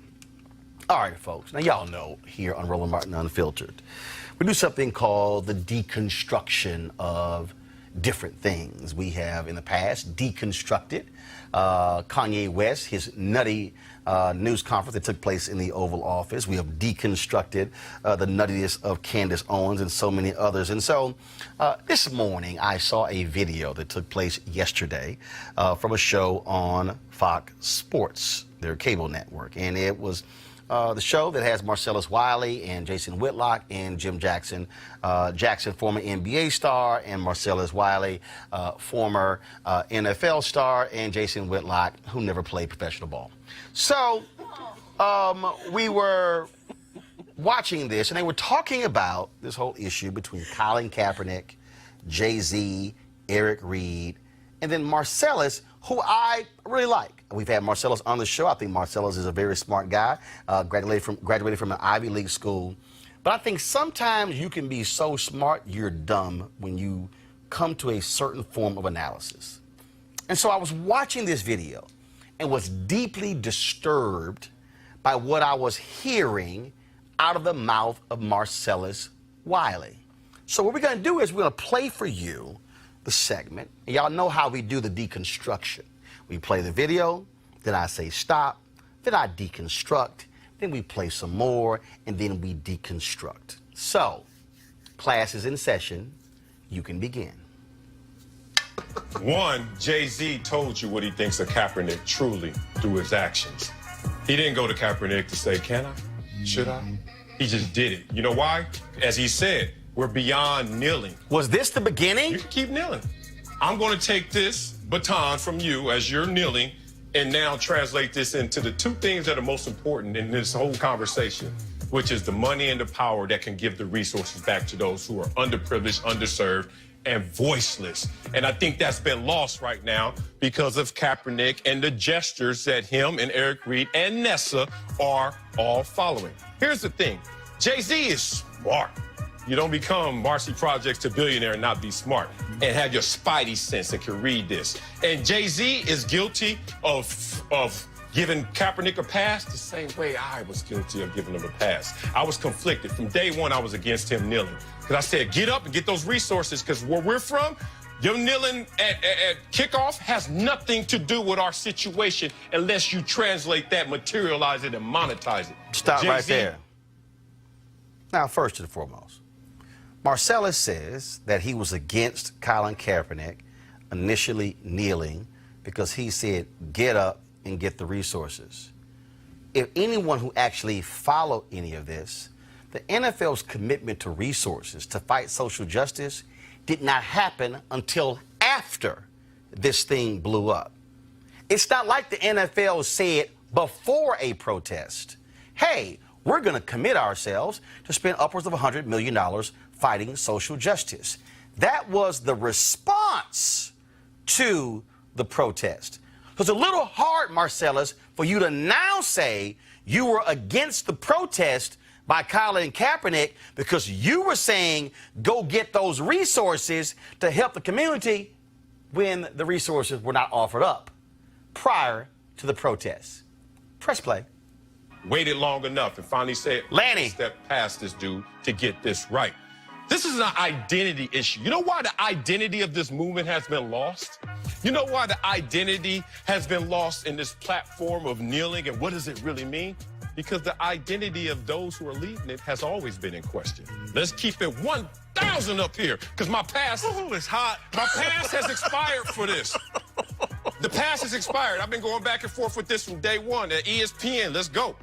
All right, folks. Now, y'all know here on Roland Martin Unfiltered, we do something called the deconstruction of different things. We have in the past deconstructed Kanye West, his nutty news conference that took place in the Oval Office. We have deconstructed the nuttiness of Candace Owens and so many others. And so this morning I saw a video that took place yesterday from a show on Fox Sports, their cable network. And it was the show that has Marcellus Wiley and Jason Whitlock and Jim Jackson. Jackson, former NBA star, and Marcellus Wiley, former NFL star, and Jason Whitlock, who never played professional ball. So we were watching this, and they were talking about this whole issue between Colin Kaepernick, Jay-Z, Eric Reed, and then Marcellus, who I really like. We've had Marcellus on the show. I think Marcellus is a very smart guy, graduated from an Ivy League school. But I think sometimes you can be so smart you're dumb when you come to a certain form of analysis. And so I was watching this video and was deeply disturbed by what I was hearing out of the mouth of Marcellus Wiley. So what we're going to do is we're going to play for you the segment. And y'all know how we do the deconstruction. We play the video, then I say stop, then I deconstruct, then we play some more, and then we deconstruct. So, class is in session. You can begin. One, Jay-Z told you what he thinks of Kaepernick truly through his actions. He didn't go to Kaepernick to say, can I? Should I? He just did it. You know why? As he said, we're beyond kneeling. Was this the beginning? You can keep kneeling. I'm going to take this baton from you as you're kneeling and now translate this into the two things that are most important in this whole conversation, which is the money and the power that can give the resources back to those who are underprivileged, underserved, and voiceless. And I think that's been lost right now because of Kaepernick and the gestures that him and Eric Reed and Nessa are all following. Here's the thing. Jay-Z is smart. You don't become Marcy Projects to billionaire and not be smart and have your spidey sense and can read this. And Jay-Z is guilty of giving Kaepernick a pass the same way I was guilty of giving him a pass. I was conflicted. From day one, I was against him kneeling. Because I said, get up and get those resources, because where we're from, your kneeling at kickoff has nothing to do with our situation unless you translate that, materialize it, and monetize it. Stop Jay-Z, right there. Now, first and foremost, Marcellus says that he was against Colin Kaepernick initially kneeling because he said, get up and get the resources. If anyone who actually followed any of this, the NFL's commitment to resources to fight social justice did not happen until after this thing blew up. It's not like the NFL said before a protest, hey, we're going to commit ourselves to spend upwards of $100 million fighting social justice. That was the response to the protest. So it's a little hard, Marcellus, for you to now say you were against the protest by Colin Kaepernick because you were saying go get those resources to help the community when the resources were not offered up prior to the protest. Press play. waited long enough and finally said, Lanny, step past this dude to get this right. This is an identity issue. You know why the identity of this movement has been lost? You know why the identity has been lost in this platform of kneeling, and what does it really mean? Because the identity of those who are leading it has always been in question. Let's keep it 1,000 up here, because my past is hot. My past has expired for this. The past has expired. I've been going back and forth with this from day one at ESPN. Let's go.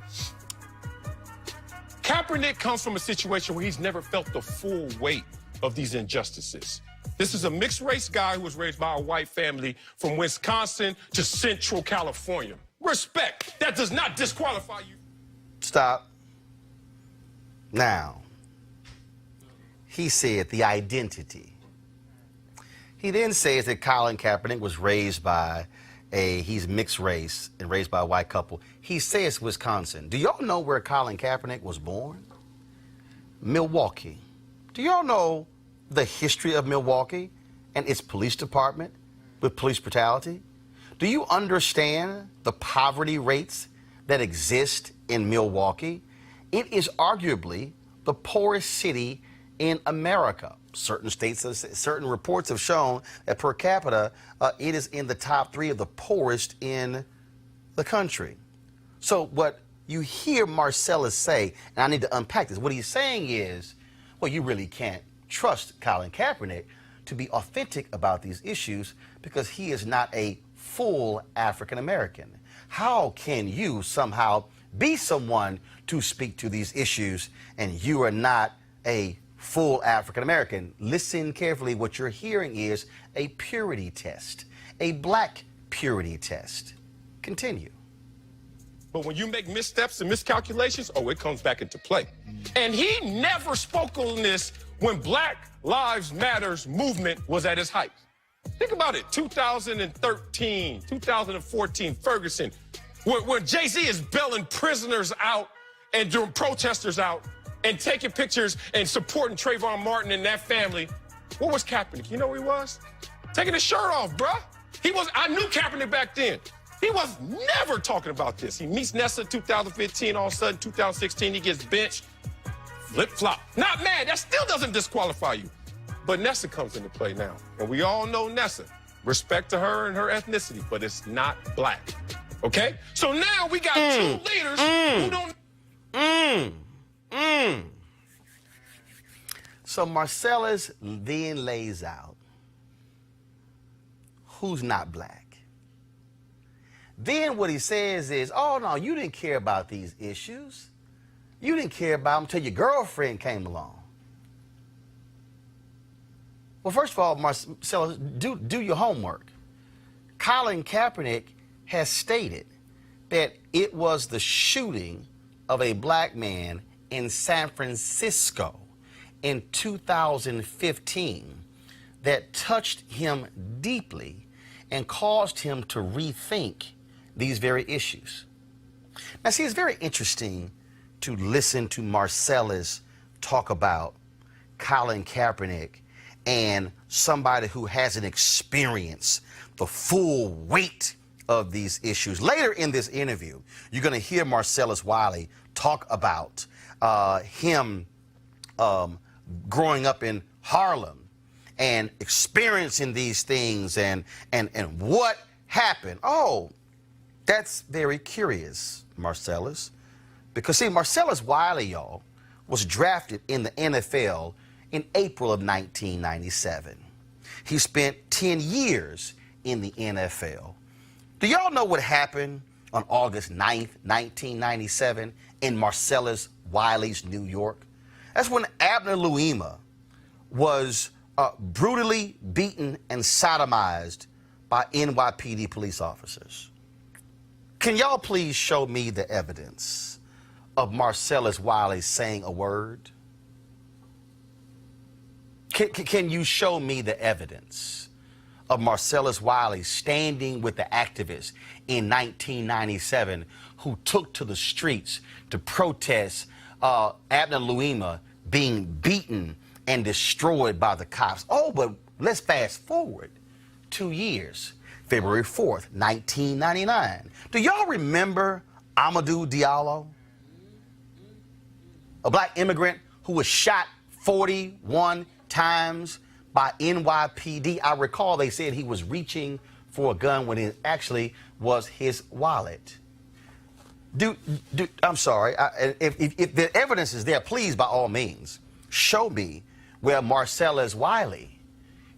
Kaepernick comes from a situation where he's never felt the full weight of these injustices. This is a mixed race guy who was raised by a white family from Wisconsin to Central California. Respect. That does not disqualify you. Stop. Now, he said the identity. He then says that Colin Kaepernick was raised by he's mixed race and raised by a white couple. He says Wisconsin. Do y'all know where Colin Kaepernick was born? Milwaukee. Do y'all know the history of Milwaukee and its police department with police brutality? Do you understand the poverty rates that exist in Milwaukee? It is arguably the poorest city in America. Certain states, certain reports have shown that per capita, it is in the top 3 of the poorest in the country. So what you hear Marcellus say, and I need to unpack this, what he's saying is, well, you really can't trust Colin Kaepernick to be authentic about these issues because he is not a full African American. How can you somehow be someone to speak to these issues and you are not a full African American? Listen carefully. What you're hearing is a purity test, a black purity test. Continue. But when you make missteps and miscalculations, it comes back into play. And he never spoke on this when Black Lives Matters movement was at its height. Think about it, 2013, 2014, Ferguson, when Jay-Z is bailing prisoners out and doing protesters out and taking pictures and supporting Trayvon Martin and that family. What was Kaepernick? You know who he was? Taking his shirt off, bruh. I knew Kaepernick back then. He was never talking about this. He meets Nessa 2015, all of a sudden 2016 he gets benched. Flip-flop. Not mad, that still doesn't disqualify you. But Nessa comes into play now. And we all know Nessa. Respect to her and her ethnicity, but it's not black. Okay? So now we got two leaders who don't... So Marcellus then lays out who's not black. Then what he says is, oh, no, you didn't care about these issues. You didn't care about them until your girlfriend came along. Well, first of all, Marcellus, do your homework. Colin Kaepernick has stated that it was the shooting of a black man in San Francisco in 2015 that touched him deeply and caused him to rethink these very issues. Now, see, it's very interesting to listen to Marcellus talk about Colin Kaepernick and somebody who hasn't experienced the full weight of these issues. Later in this interview, you're going to hear Marcellus Wiley talk about him growing up in Harlem and experiencing these things and what happened. Oh, that's very curious, Marcellus. Because, see, Marcellus Wiley, y'all, was drafted in the NFL in April of 1997. He spent 10 years in the NFL. Do y'all know what happened on August 9th, 1997 in Marcellus Wiley's New York? That's when Abner Louima was brutally beaten and sodomized by NYPD police officers. Can y'all please show me the evidence of Marcellus Wiley saying a word? Can you show me the evidence of Marcellus Wiley standing with the activists in 1997 who took to the streets to protest Abner Louima being beaten and destroyed by the cops? Oh, but let's fast forward 2 years. February 4th, 1999. Do y'all remember Amadou Diallo? A black immigrant who was shot 41 times by NYPD. I recall they said he was reaching for a gun when it actually was his wallet. I'm sorry. If the evidence is there, please, by all means, show me where Marcellus Wiley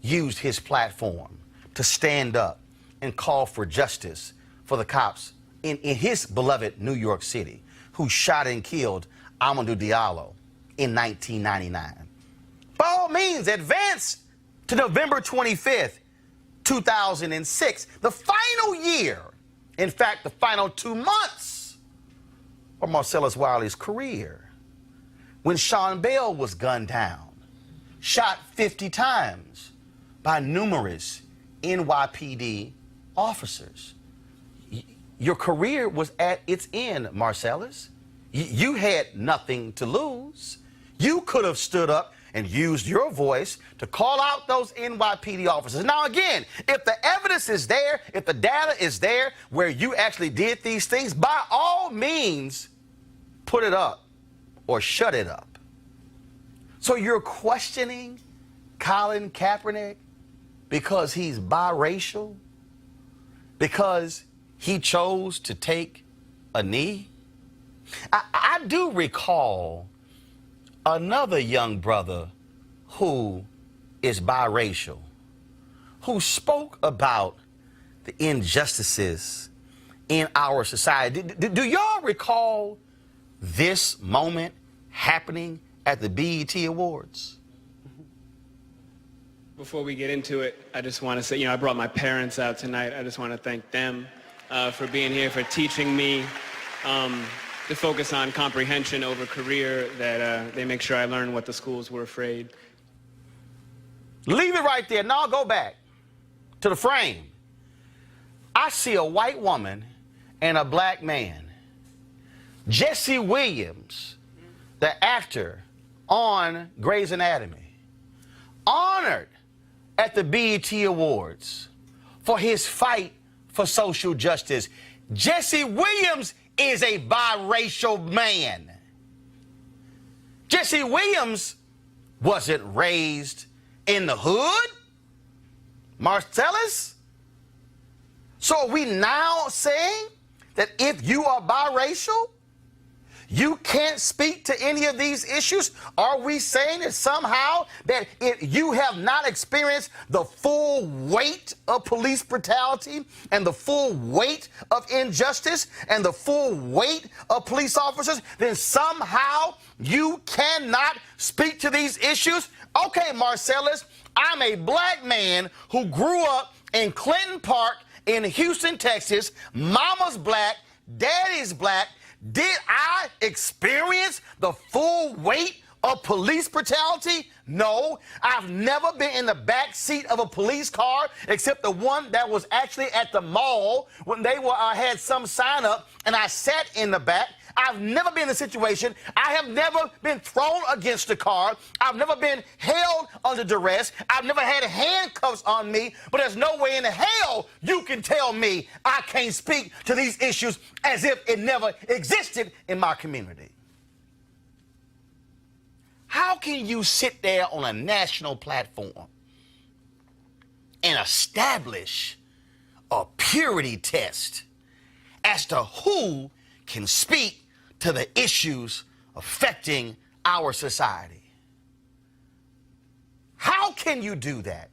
used his platform to stand up and call for justice for the cops in his beloved New York City who shot and killed Amadou Diallo in 1999. By all means, advance to November 25th, 2006, the final year, in fact, the final 2 months of Marcellus Wiley's career, when Sean Bell was gunned down, shot 50 times by numerous NYPD officers. Your career was at its end, Marcellus. You had nothing to lose. You could have stood up and used your voice to call out those NYPD officers. Now, again, if the evidence is there, if the data is there where you actually did these things, by all means, put it up or shut it up. So you're questioning Colin Kaepernick because he's biracial? Because he chose to take a knee? I do recall another young brother who is biracial, who spoke about the injustices in our society. Do y'all recall this moment happening at the BET Awards? Before we get into it, I just want to say, I brought my parents out tonight. I just want to thank them for being here, for teaching me to focus on comprehension over career, that they make sure I learn what the schools were afraid. Leave it right there. Now go back to the frame. I see a white woman and a black man. Jesse Williams, the actor on Grey's Anatomy, honored at the BET Awards for his fight for social justice. Jesse Williams is a biracial man. Jesse Williams wasn't raised in the hood, Marcellus. So are we now saying that if you are biracial, You can't speak to any of these issues? Are we saying that somehow that you have not experienced the full weight of police brutality and the full weight of injustice and the full weight of police officers, then somehow you cannot speak to these issues? Okay, Marcellus, I'm a black man who grew up in Clinton Park in Houston, Texas. Mama's black, daddy's black. Did I experience the full weight of police brutality? No. I've never been in the back seat of a police car except the one that was actually at the mall when they had some sign up and I sat in the back. I've never been in a situation. I have never been thrown against a car. I've never been held under duress. I've never had handcuffs on me. But there's no way in hell you can tell me I can't speak to these issues as if it never existed in my community. How can you sit there on a national platform and establish a purity test as to who can speak to the issues affecting our society? How can you do that?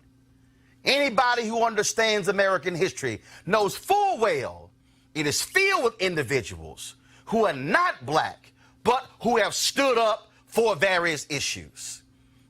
Anybody who understands American history knows full well it is filled with individuals who are not black, but who have stood up for various issues.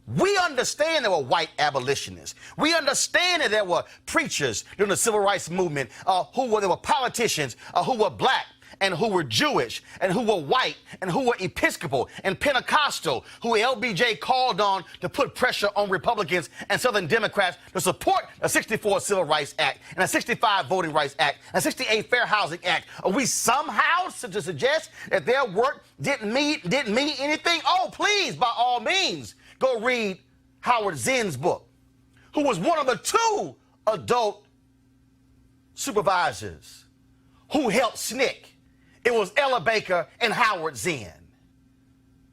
We understand there were white abolitionists. We understand that there were preachers during the civil rights movement there were politicians who were black and who were Jewish and who were white and who were Episcopal and Pentecostal, who LBJ called on to put pressure on Republicans and Southern Democrats to support the 64 Civil Rights Act and the 65 Voting Rights Act and the 68 Fair Housing Act. Are we somehow to suggest that their work didn't mean anything? Oh, please, by all means, go read Howard Zinn's book, who was one of the 2 adult supervisors who helped SNCC. It was Ella Baker and Howard Zinn.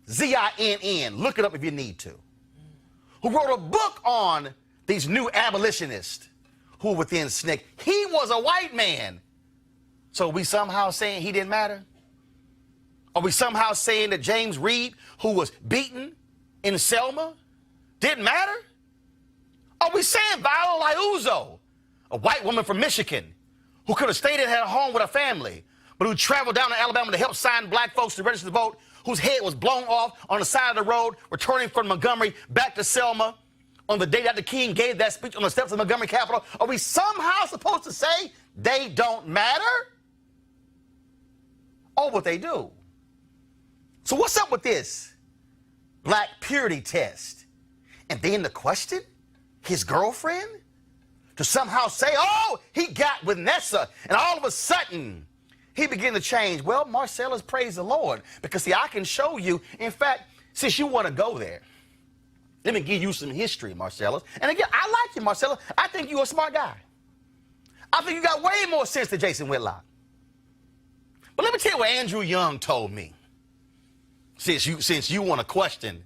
Zinn. Look it up if you need to. Who wrote a book on these new abolitionists who were within SNCC. He was a white man. So are we somehow saying he didn't matter? Are we somehow saying that James Reed, who was beaten in Selma, didn't matter? Are we saying Viola Liuzzo, a white woman from Michigan, who could have stayed at her home with her family, but who traveled down to Alabama to help sign black folks to register to vote, whose head was blown off on the side of the road, returning from Montgomery back to Selma on the day Dr. King gave that speech on the steps of the Montgomery Capitol? Are we somehow supposed to say they don't matter? Oh, but they do. So what's up with this black purity test? And then the question, his girlfriend? To somehow say, oh, he got with Nessa, and all of a sudden, he began to change. Well, Marcellus, praise the Lord, because, see, I can show you. In fact, since you want to go there, let me give you some history, Marcellus. And again, I like you, Marcellus. I think you're a smart guy. I think you got way more sense than Jason Whitlock. But let me tell you what Andrew Young told me, since you want to question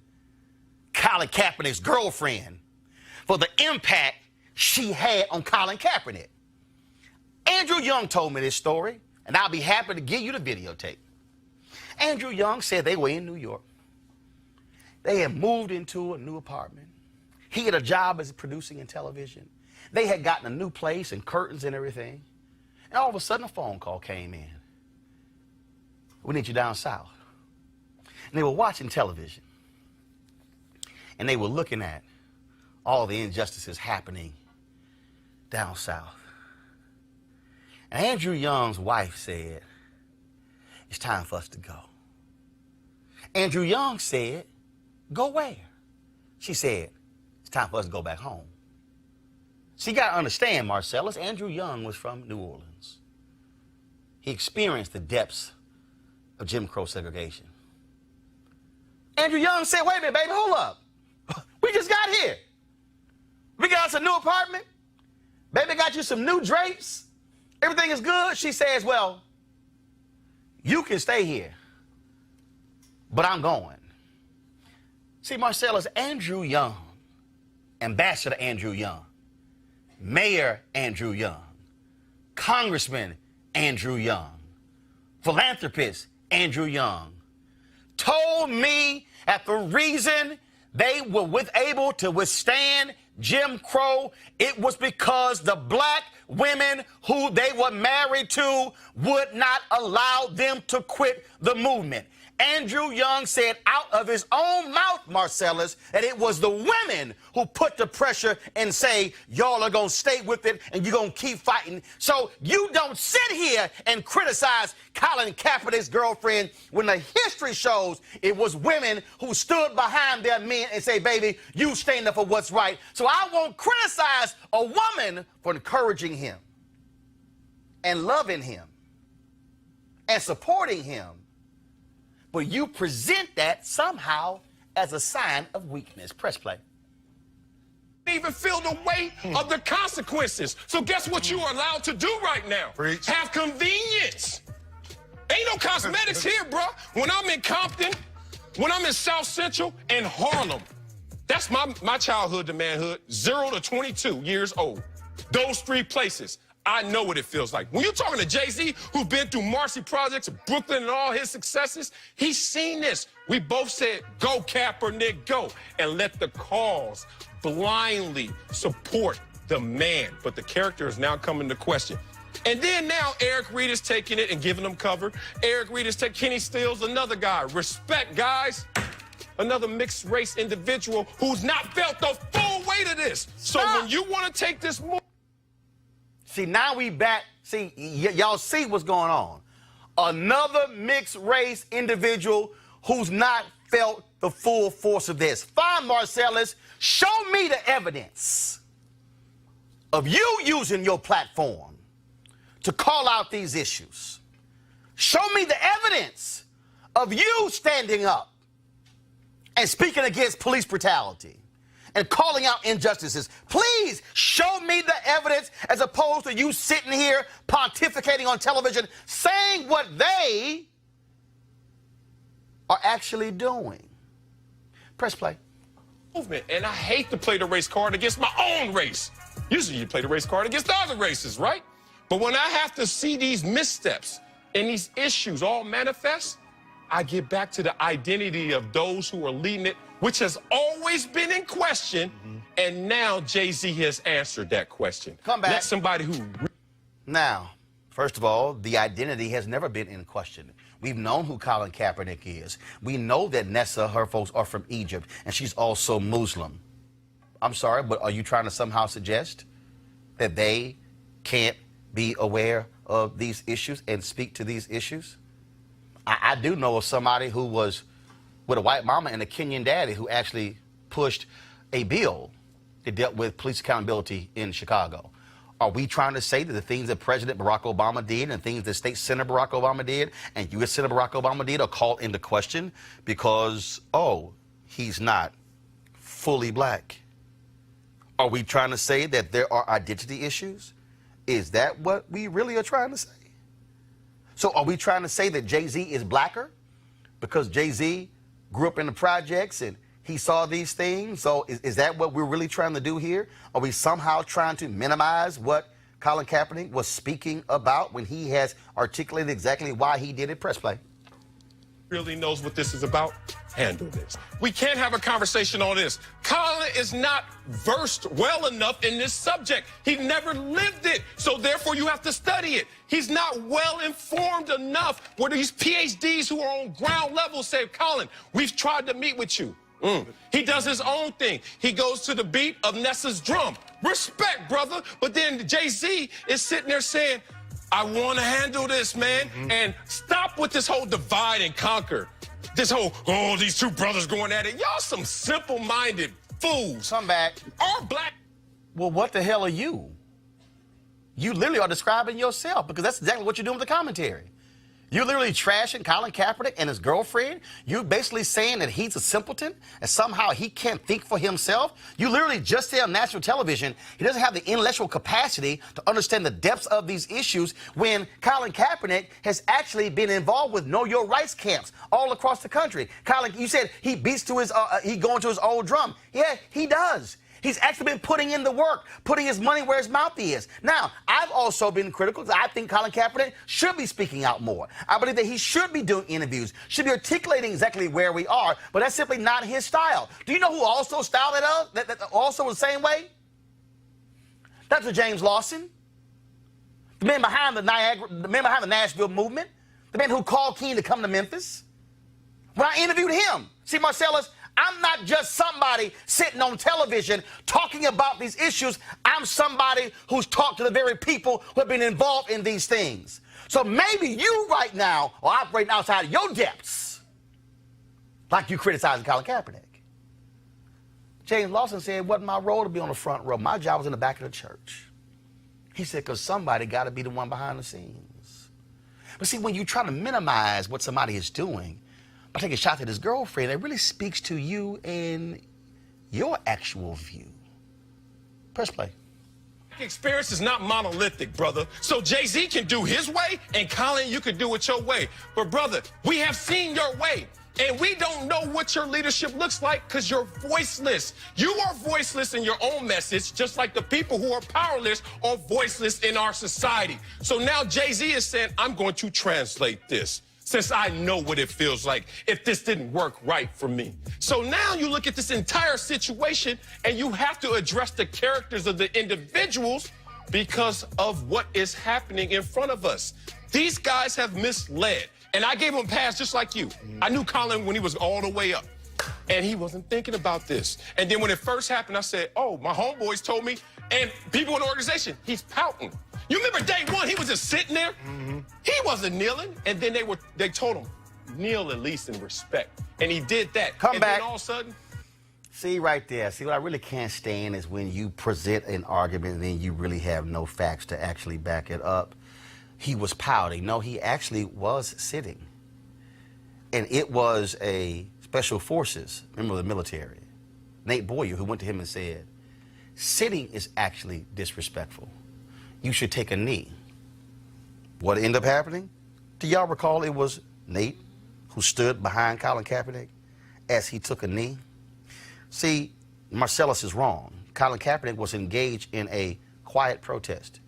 Colin Kaepernick's girlfriend for the impact she had on Colin Kaepernick. Andrew Young told me this story, and I'll be happy to give you the videotape. Andrew Young said they were in New York. They had moved into a new apartment. He had a job as producing in television. They had gotten a new place and curtains and everything. And all of a sudden, a phone call came in. We need you down south. And they were watching television. And they were looking at all the injustices happening down south. And Andrew Young's wife said, it's time for us to go. Andrew Young said, go where? She said, it's time for us to go back home. So you got to understand, Marcellus, Andrew Young was from New Orleans. He experienced the depths of Jim Crow segregation. Andrew Young said, wait a minute, baby, hold up. We just got here. We got us a new apartment. Baby got you some new drapes. Everything is good. She says, well, you can stay here, but I'm going. See, Marcellus, Andrew Young, Ambassador Andrew Young, Mayor Andrew Young, Congressman Andrew Young, philanthropist Andrew Young, told me that the reason they were able to withstand Jim Crow, it was because the black women who they were married to would not allow them to quit the movement. Andrew Young said out of his own mouth, Marcellus, that it was the women who put the pressure and say, y'all are going to stay with it and you're going to keep fighting. So you don't sit here and criticize Colin Kaepernick's girlfriend when the history shows it was women who stood behind their men and say, baby, you stand up for what's right. So I won't criticize a woman for encouraging him and loving him and supporting him. But you present that somehow as a sign of weakness. Press play. Even feel the weight of the consequences. So guess what you are allowed to do right now? Preach. Have convenience. Ain't no cosmetics here, bro. When I'm in Compton, when I'm in South Central and Harlem, that's my childhood to manhood, 0 to 22 years old. Those 3 places. I know what it feels like. When you're talking to Jay-Z, who's been through Marcy Projects, Brooklyn, and all his successes, he's seen this. We both said, go, Kaepernick, go, and let the cause blindly support the man. But the character is now coming to question. And then now Eric Reed is taking it and giving them cover. Eric Reed is taking Kenny Stills, another guy. Respect, guys. Another mixed race individual who's not felt the full weight of this. So when you want to take this move, see, now we back. See, y'all see what's going on. Another mixed race individual who's not felt the full force of this. Fine, Marcellus, show me the evidence of you using your platform to call out these issues. Show me the evidence of you standing up and speaking against police brutality and calling out injustices. Please show me the evidence as opposed to you sitting here pontificating on television saying what they are actually doing. Press play. movement. And I hate to play the race card against my own race. Usually you play the race card against other races, right? But when I have to see these missteps and these issues all manifest, I get back to the identity of those who are leading it, which has always been in question. And now Jay-Z has answered that question. Come back. Let somebody who... Now, first of all, the identity has never been in question. We've known who Colin Kaepernick is. We know that Nessa, her folks, are from Egypt, and she's also Muslim. I'm sorry, but are you trying to somehow suggest that they can't be aware of these issues and speak to these issues? I do know of somebody who was with a white mama and a Kenyan daddy who actually pushed a bill that dealt with police accountability in Chicago. Are we trying to say that the things that President Barack Obama did and things that State Senator Barack Obama did and U.S. Senator Barack Obama did are called into question because, oh, he's not fully black? Are we trying to say that there are identity issues? Is that what we really are trying to say? So are we trying to say that Jay-Z is blacker because Jay-Z grew up in the projects and he saw these things? So is that what we're really trying to do here? Are we somehow trying to minimize what Colin Kaepernick was speaking about when he has articulated exactly why he did it? Press play. Really knows what this is about? Handle this. We can't have a conversation on this. Colin is not versed well enough in this subject. He never lived it, so therefore you have to study it. He's not well informed enough where these PhDs who are on ground level say, Colin, we've tried to meet with you. He does his own thing. He goes to the beat of Nessa's drum. Respect, brother. But then Jay-Z is sitting there saying, I want to handle this, man. And stop with this whole divide and conquer. This whole, oh, these two brothers going at it. Y'all some simple-minded fools. Come back. All black. Well, what the hell are you? You literally are describing yourself because that's exactly what you're doing with the commentary. You're literally trashing Colin Kaepernick and his girlfriend. You're basically saying that he's a simpleton and somehow he can't think for himself. You literally just say on national television he doesn't have the intellectual capacity to understand the depths of these issues when Colin Kaepernick has actually been involved with Know Your Rights camps all across the country. Colin, you said he beats to his, he going to his old drum. Yeah, he does. He's actually been putting in the work, putting his money where his mouth is. Now, I've also been critical because I think Colin Kaepernick should be speaking out more. I believe that he should be doing interviews, should be articulating exactly where we are, but that's simply not his style. Do you know who also styled it up, that also was the same way? Dr. James Lawson, the man behind the Nashville movement, the man who called King to come to Memphis. When I interviewed him, see, Marcellus, I'm not just somebody sitting on television talking about these issues. I'm somebody who's talked to the very people who have been involved in these things. So maybe you right now are operating outside your depths, like you criticizing Colin Kaepernick. James Lawson said it wasn't my role to be on the front row. My job was in the back of the church. He said, because somebody got to be the one behind the scenes. But see, when you try to minimize what somebody is doing, by taking a shot at his girlfriend, it really speaks to you and your actual view. Press play. Experience is not monolithic, brother. So Jay-Z can do his way, and Colin, you can do it your way. But brother, we have seen your way, and we don't know what your leadership looks like because you're voiceless. You are voiceless in your own message, just like the people who are powerless are voiceless in our society. So now Jay-Z is saying, I'm going to translate this, since I know what it feels like if this didn't work right for me. So now you look at this entire situation and you have to address the characters of the individuals because of what is happening in front of us. These guys have misled. And I gave him a pass just like you. I knew Colin when he was all the way up. And he wasn't thinking about this. And then when it first happened, I said, oh, my homeboys told me, and people in the organization, he's pouting. You remember day one, he was just sitting there? He wasn't kneeling. And then they told him, kneel at least in respect. And he did that. Come back. Then all of a sudden, see right there. See, what I really can't stand is when you present an argument and then you really have no facts to actually back it up. He was pouting. No, he actually was sitting. And it was a special forces member of the military, Nate Boyer, who went to him and said, sitting is actually disrespectful. You should take a knee. What ended up happening? Do y'all recall it was Nate who stood behind Colin Kaepernick as he took a knee? See, Marcellus is wrong. Colin Kaepernick was engaged in a quiet protest.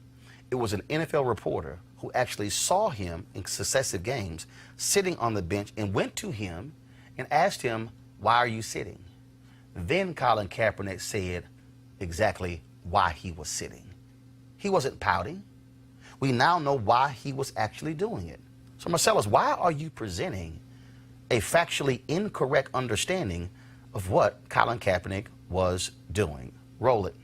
It was an NFL reporter who actually saw him in successive games sitting on the bench and went to him and asked him, why are you sitting? Then Colin Kaepernick said exactly why he was sitting. He wasn't pouting. We now know why he was actually doing it. So Marcellus, why are you presenting a factually incorrect understanding of what Colin Kaepernick was doing? Roll it.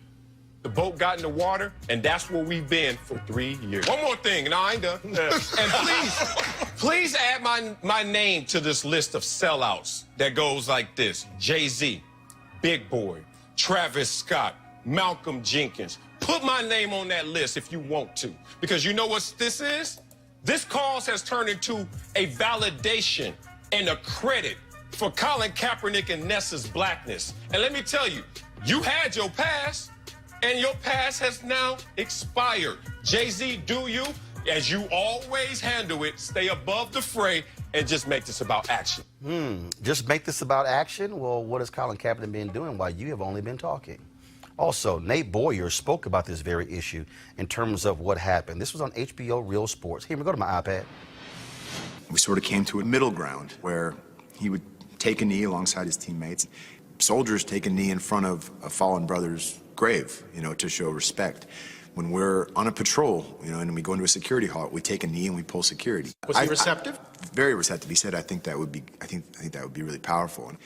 the boat got in the water, and that's where we've been for 3 years. One more thing, and I ain't done. And please add my name to this list of sellouts that goes like this: Jay-Z, Big Boy, Travis Scott, Malcolm Jenkins. Put my name on that list if you want to, because you know what this is? This cause has turned into a validation and a credit for Colin Kaepernick and Nessa's blackness. And let me tell you, you had your past, and your past has now expired. Jay-Z, do you, as you always handle it, stay above the fray and just make this about action. Just make this about action? Well, what has Colin Kaepernick been doing while you have only been talking? Also, Nate Boyer spoke about this very issue in terms of what happened. This was on HBO Real Sports. Here, we go to my iPad. We sort of came to a middle ground where he would take a knee alongside his teammates. Soldiers take a knee in front of a fallen brother's grave, to show respect. When we're on a patrol, and we go into a security halt, we take a knee and we pull security. Was he receptive? Very receptive. He said, I think that would be really powerful. And,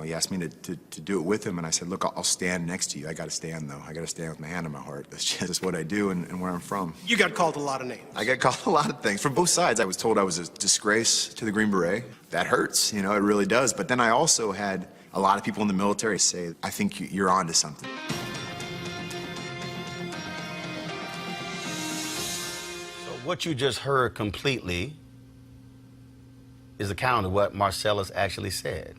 he asked me to do it with him, and I said, look, I'll stand next to you. I got to stand, though. I got to stand with my hand on my heart. That's just what I do and where I'm from. You got called a lot of names. I got called a lot of things from both sides. I was told I was a disgrace to the Green Beret. That hurts, it really does. But then I also had a lot of people in the military say, I think you're on to something. So what you just heard completely is a counter to what Marcellus actually said.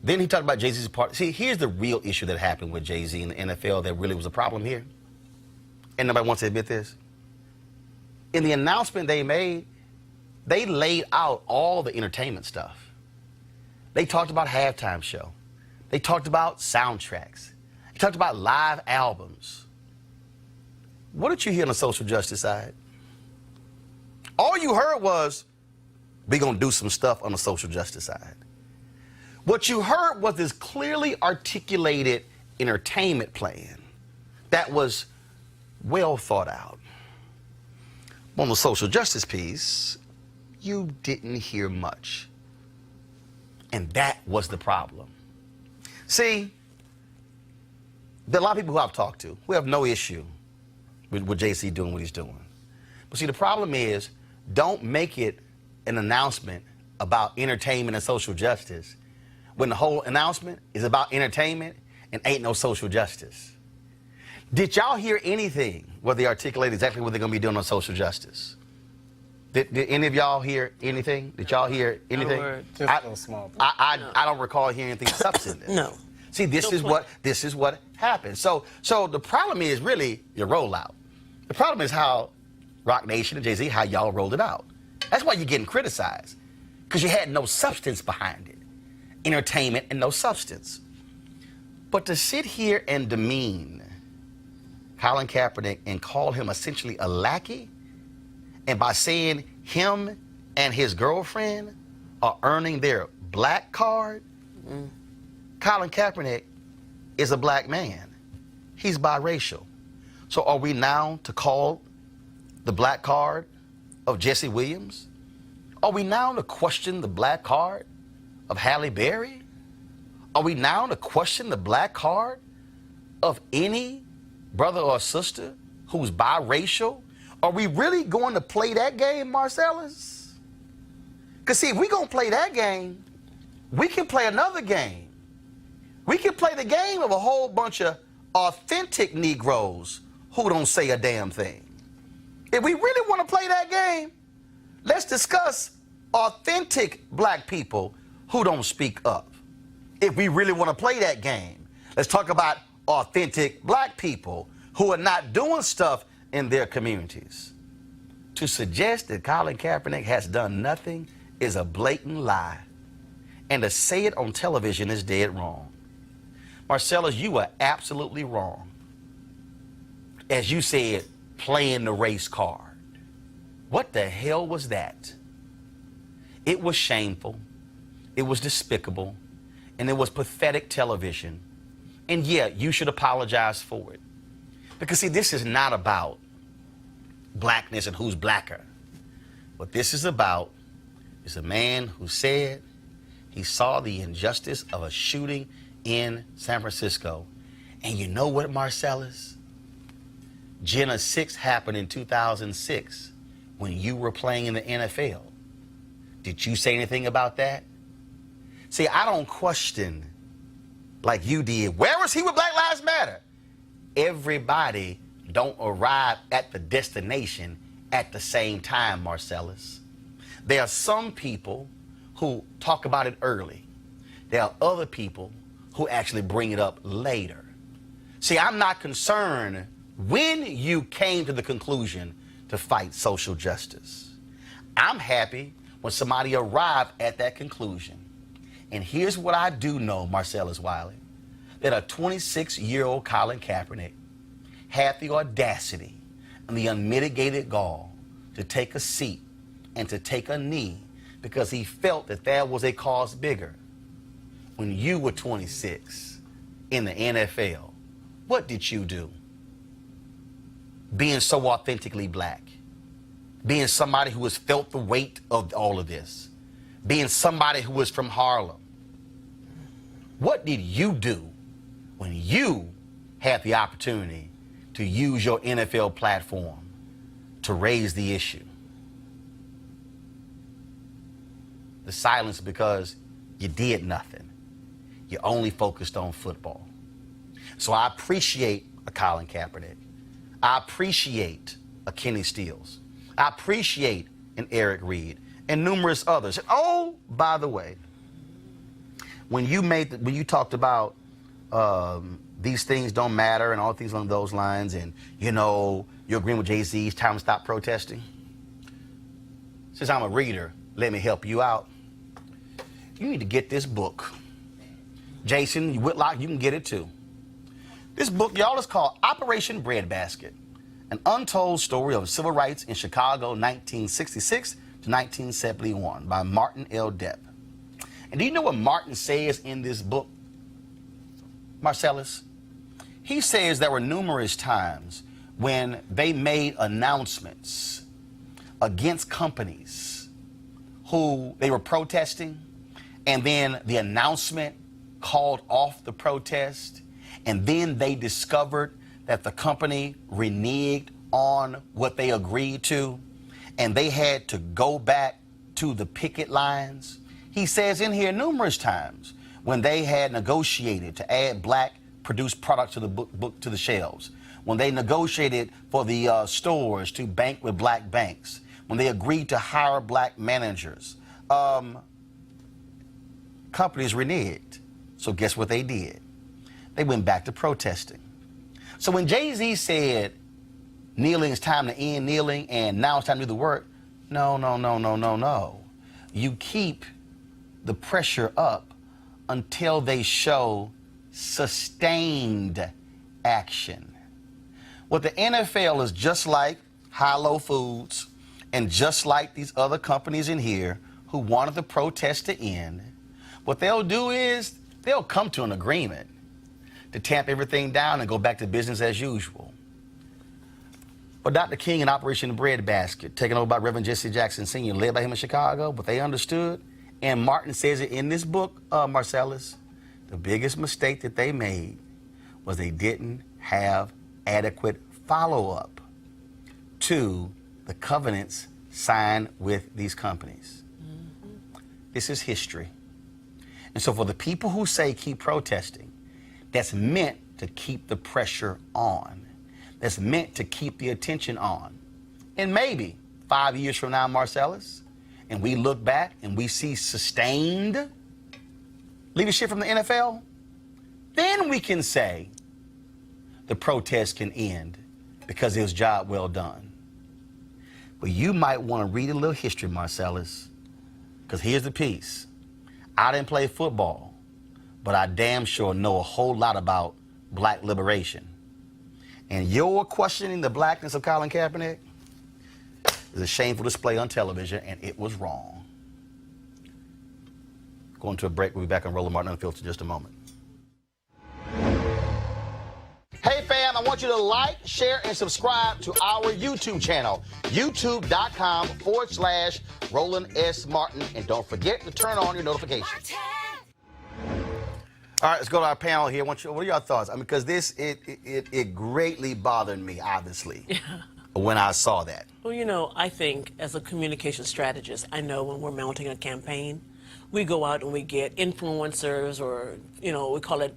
Then he talked about Jay-Z's part. See, here's the real issue that happened with Jay-Z in the NFL that really was a problem here. And nobody wants to admit this. In the announcement they made, they laid out all the entertainment stuff. They talked about halftime show. They talked about soundtracks. They talked about live albums. What did you hear on the social justice side? All you heard was, we're going to do some stuff on the social justice side. What you heard was this clearly articulated entertainment plan that was well thought out. On the social justice piece, you didn't hear much. And that was the problem. See, there are a lot of people who I've talked to who have no issue with JC doing what he's doing. But see, the problem is, don't make it an announcement about entertainment and social justice when the whole announcement is about entertainment and ain't no social justice. Did y'all hear anything where they articulate exactly what they're going to be doing on social justice? Did any of y'all hear anything? Did y'all hear anything? Just a little small. I don't recall hearing anything substantive. No. See, this is what happens. So the problem is really your rollout. The problem is how Rock Nation and Jay-Z, how y'all rolled it out. That's why you're getting criticized, because you had no substance behind it. Entertainment and no substance. But to sit here and demean Colin Kaepernick and call him essentially a lackey, and by saying him and his girlfriend are earning their black card, Colin Kaepernick is a black man. He's biracial. So are we now to call the black card of Jesse Williams? Are we now to question the black card of Halle Berry? Are we now to question the black card of any brother or sister who's biracial? Are we really going to play that game, Marcellus? Because see, if we're going to play that game, we can play another game. We can play the game of a whole bunch of authentic Negroes who don't say a damn thing. If we really want to play that game, let's discuss authentic black people who don't speak up. If we really want to play that game, let's talk about authentic black people who are not doing stuff in their communities. To suggest that Colin Kaepernick has done nothing is a blatant lie. And to say it on television is dead wrong. Marcellus, you are absolutely wrong. As you said, playing the race card. What the hell was that? It was shameful. It was despicable. And it was pathetic television. And yeah, you should apologize for it. Because see, this is not about blackness and who's blacker. What this is about is a man who said he saw the injustice of a shooting in San Francisco. And you know what, Marcellus? Jenna 6 happened in 2006 when you were playing in the NFL. Did you say anything about that? See, I don't question like you did. Where was he with Black Lives Matter? Everybody don't arrive at the destination at the same time, Marcellus. There are some people who talk about it early. There are other people who actually bring it up later. See, I'm not concerned when you came to the conclusion to fight social justice. I'm happy when somebody arrived at that conclusion. And here's what I do know, Marcellus Wiley, that a 26-year-old Colin Kaepernick had the audacity and the unmitigated gall to take a seat and to take a knee because he felt that there was a cause bigger. When you were 26 in the NFL, what did you do? Being so authentically black, being somebody who has felt the weight of all of this, being somebody who was from Harlem, what did you do when you had the opportunity to use your NFL platform to raise the issue? The silence because you did nothing. You only focused on football. So I appreciate a Colin Kaepernick. I appreciate a Kenny Stills. I appreciate an Eric Reed and numerous others. And oh, by the way, when you talked about these things don't matter and all things along those lines, and you know you're agreeing with Jay-Z, it's time to stop protesting. Since I'm a reader, let me help you out. You need to get this book. Jason Whitlock, you can get it too. This book, y'all, is called Operation Breadbasket, an untold story of civil rights in Chicago, 1966 to 1971, by Martin L. Depp. And do you know what Martin says in this book, Marcellus? He says there were numerous times when they made announcements against companies who they were protesting, and then the announcement called off the protest, and then they discovered that the company reneged on what they agreed to, and they had to go back to the picket lines. He says in here numerous times when they had negotiated to add black produced products to the book to the shelves, when they negotiated for the stores to bank with black banks, when they agreed to hire black managers, companies reneged. So guess what they did? They went back to protesting. So when Jay-Z said, kneeling, it's time to end kneeling, and now it's time to do the work, no. You keep the pressure up until they show sustained action. What the NFL is just like High-Low Foods and just like these other companies in here who wanted the protest to end, what they'll do is they'll come to an agreement to tamp everything down and go back to business as usual. But Dr. King and Operation Breadbasket, taken over by Reverend Jesse Jackson Sr., led by him in Chicago, but they understood, and Martin says it in this book, Marcellus, the biggest mistake that they made was they didn't have adequate follow-up to the covenants signed with these companies. This is history. And so for the people who say keep protesting, that's meant to keep the pressure on. That's meant to keep the attention on. And maybe 5 years from now, Marcellus, and we look back and we see sustained leadership from the NFL, then we can say the protest can end because it was job well done. But you might want to read a little history, Marcellus, because here's the piece. I didn't play football, but I damn sure know a whole lot about black liberation. And your questioning the blackness of Colin Kaepernick is a shameful display on television, and it was wrong. Going to a break. We'll be back on Roland Martin Unfiltered in just a moment. Hey fam, I want you to like, share, and subscribe to our YouTube channel, youtube.com/Roland S. Martin. And don't forget to turn on your notifications. All right, let's go to our panel here. What are your thoughts? I mean, because this, it greatly bothered me, obviously, when I saw that. Well, you know, I think as a communication strategist, I know when we're mounting a campaign, we go out and we get influencers or, you know, we call it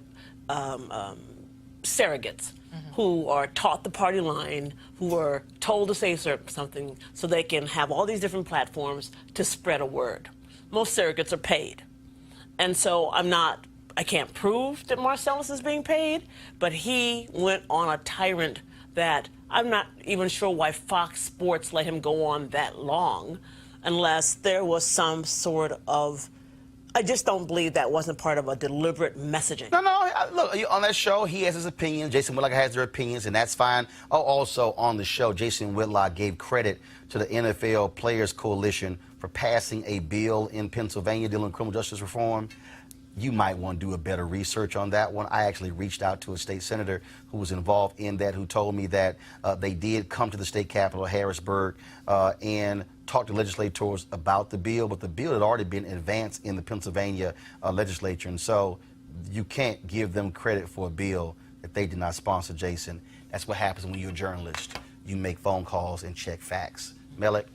surrogates, who are taught the party line, who are told to say something so they can have all these different platforms to spread a word. Most surrogates are paid. And so I can't prove that Marcellus is being paid, but he went on a tyrant that I'm not even sure why Fox Sports let him go on that long unless there was some sort of, I just don't believe that wasn't part of a deliberate messaging. No, look, on that show, he has his opinions. Jason Whitlock has their opinions, and that's fine. Oh, also on the show, Jason Whitlock gave credit to the NFL Players Coalition for passing a bill in Pennsylvania dealing with criminal justice reform. You might want to do a better research on that one. I actually reached out to a state senator who was involved in that, who told me that they did come to the state capitol, Harrisburg, and talk to legislators about the bill, but the bill had already been advanced in the Pennsylvania legislature, and so you can't give them credit for a bill that they did not sponsor, Jason. That's what happens when you're a journalist. You make phone calls and check facts. Melik?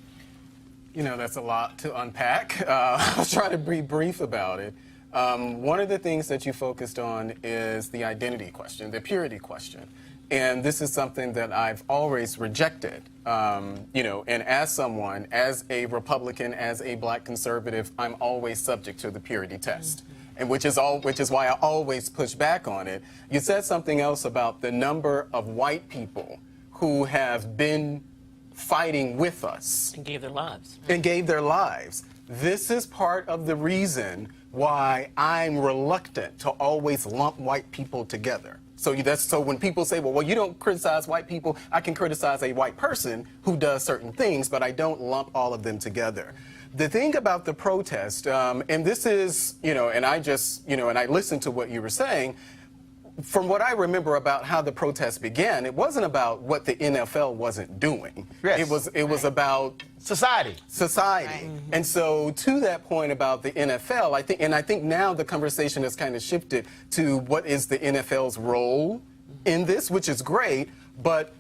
You know, that's a lot to unpack. I'll try to be brief about it. One of the things that you focused on is the identity question, the purity question. And this is something that I've always rejected, you know, and as someone, as a Republican, as a black conservative, I'm always subject to the purity test. And which is why I always push back on it. You said something else about the number of white people who have been fighting with us. And gave their lives. And gave their lives. This is part of the reason why I'm reluctant to always lump white people together. So so when people say, well, you don't criticize white people, I can criticize a white person who does certain things, but I don't lump all of them together. The thing about the protest, and this is, and I just, and I listened to what you were saying, from what I remember about how the protest began, it wasn't about what the NFL wasn't doing. Yes. It was about Society. Right. And so to that point about the NFL, I think now the conversation has kind of shifted to what is the NFL's role in this, which is great, but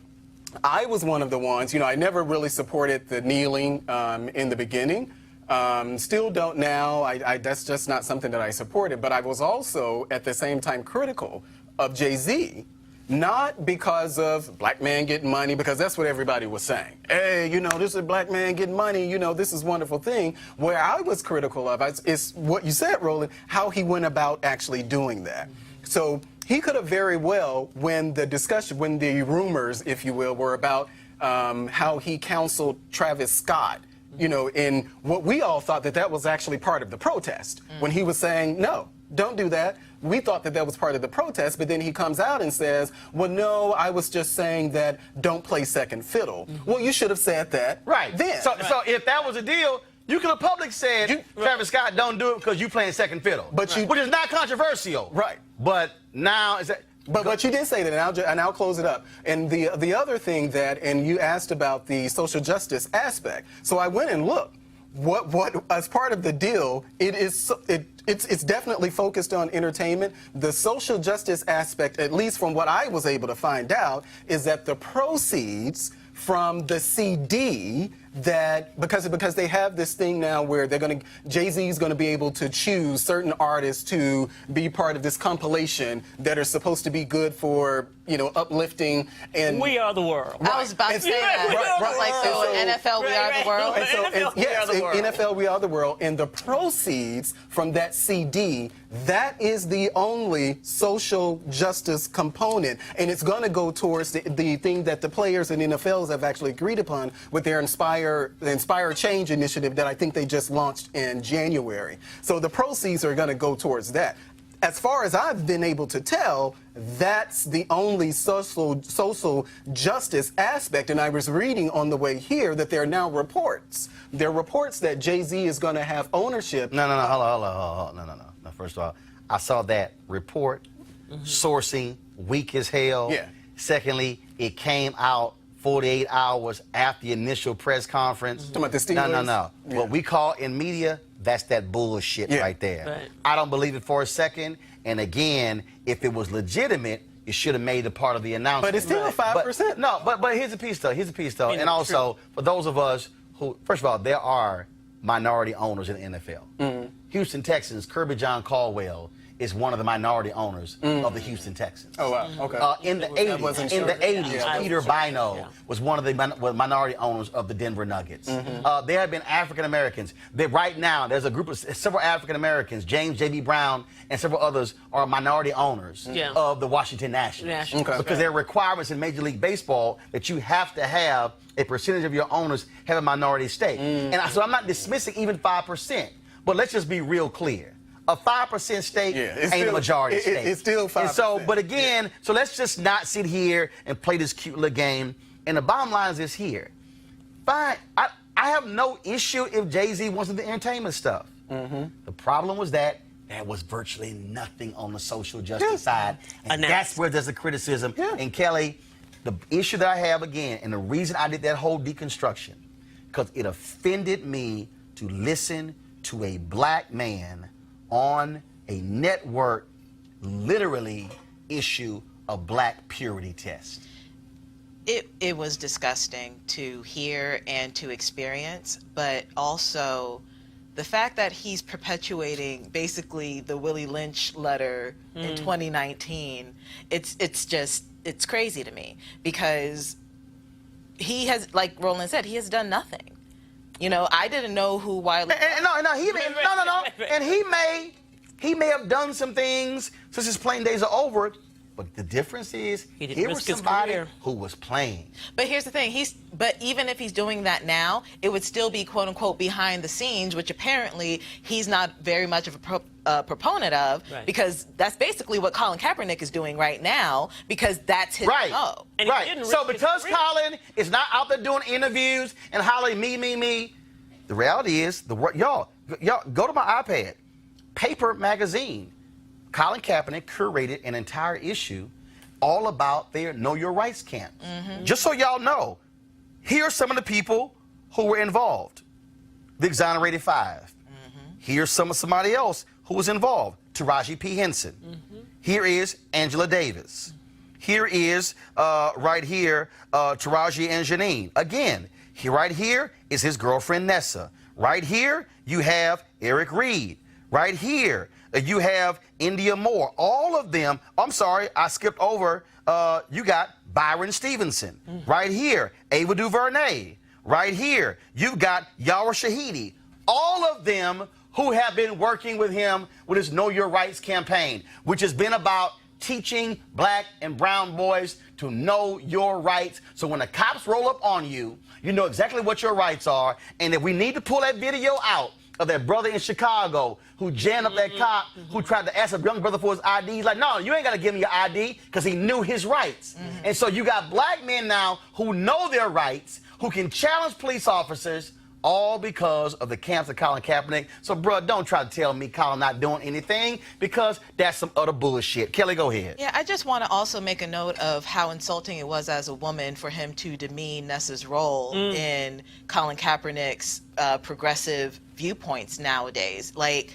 I was one of the ones, I never really supported the kneeling in the beginning. Still don't now. That's just not something that I supported. But I was also, at the same time, critical of Jay-Z, not because of black man getting money, because that's what everybody was saying. Hey, this is a black man getting money, this is a wonderful thing. Where I was critical of is what you said, Roland, how he went about actually doing that. So he could have very well, when the rumors, if you will, were about how he counseled Travis Scott, in what we all thought that was actually part of the protest. When he was saying, no, don't do that. We thought that was part of the protest, but then he comes out and says, well, no, I was just saying that don't play second fiddle. Well, you should have said that then. So if that was a deal, you could have publicly said, Travis Scott, don't do it because you playing second fiddle. Which is not controversial. Right. But now is that... But you did say that, and I'll close it up. And the other thing and you asked about the social justice aspect. So I went and looked. What as part of the deal, it's definitely focused on entertainment. The social justice aspect, at least from what I was able to find out, is that the proceeds from the CD because they have this thing now where Jay-Z is going to be able to choose certain artists to be part of this compilation that are supposed to be good for, uplifting and... We are the world. I was about to say that. NFL, we are the world. NFL, we are the world. And the proceeds from that CD, that is the only social justice component. And it's going to go towards the thing that the players and NFLs have actually agreed upon with their Inspire Change initiative that I think they just launched in January. So the proceeds are going to go towards that. As far as I've been able to tell, that's the only social justice aspect. And I was reading on the way here that there are now reports. There are reports that Jay-Z is going to have ownership. No, hold on. No, first of all, I saw that report, sourcing, weak as hell. Yeah. Secondly, it came out 48 hours after the initial press conference. Talking about the Steelers? No. Yeah. What we call in media, that's that bullshit right there. Right. I don't believe it for a second. And again, if it was legitimate, it should have made it part of the announcement. But it's still 5%. But here's the piece, though. And also, for those of us who, first of all, there are minority owners in the NFL. Houston Texans, Kirby John Caldwell is one of the minority owners of the Houston Texans. Oh, wow. Okay. In the 80s, Peter Bino was one of the minority owners of the Denver Nuggets. There have been African Americans. Right now, there's a group of several African Americans, James J.B. Brown and several others are minority owners of the Washington Nationals. Okay. Because there are requirements in Major League Baseball that you have to have a percentage of your owners have a minority stake. And so I'm not dismissing even 5%, but let's just be real clear. A 5% stake ain't a majority stake. It's still 5%. And so, but again, so let's just not sit here and play this cute little game. And the bottom line is this here. Fine, I have no issue if Jay-Z wants the entertainment stuff. The problem was that there was virtually nothing on the social justice side. And that's where there's a criticism. And Kelly, the issue that I have again, and the reason I did that whole deconstruction, because it offended me to listen to a black man on a network literally issue a black purity test. It was disgusting to hear and to experience, but also the fact that he's perpetuating basically the Willie Lynch letter in 2019, it's crazy to me because he has, like Roland said, he has done nothing. I didn't know who Wiley. And he may have done some things since his playing days are over But the difference is, He didn't here was risk his somebody career. who was playing. But here's the thing, but even if he's doing that now, it would still be quote unquote behind the scenes, which apparently he's not very much of a proponent of, Right. because that's basically what Colin Kaepernick is doing right now, because that's his Right. MO. And he Right. didn't So risk his because career. Colin is not out there doing interviews and hollering me, the reality is, y'all go to my iPad. Paper Magazine. Colin Kaepernick curated an entire issue all about their Know Your Rights camp. Just so y'all know, here are some of the people who were involved. The Exonerated Five. Here's somebody else who was involved. Taraji P. Henson. Here is Angela Davis. Here is, right here, Taraji and Janine. Again, right here is his girlfriend Nessa. Right here, you have Eric Reed. Right here, you have India Moore. All of them, I'm sorry, I skipped over. You got Byron Stevenson. Right here, Ava DuVernay. Right here, you've got Yara Shahidi. All of them who have been working with him with his Know Your Rights campaign, which has been about teaching black and brown boys to know your rights. So when the cops roll up on you, you know exactly what your rights are. And if we need to pull that video out of that brother in Chicago who jammed up that cop who tried to ask a young brother for his ID. He's like, no, you ain't got to give me your ID, because he knew his rights. And so you got black men now who know their rights, who can challenge police officers, all because of the camps of Colin Kaepernick. So, bro, don't try to tell me Colin not doing anything, because that's some other bullshit. Kelly, go ahead. Yeah, I just want to also make a note of how insulting it was as a woman for him to demean Nessa's role in Colin Kaepernick's progressive viewpoints nowadays. Like,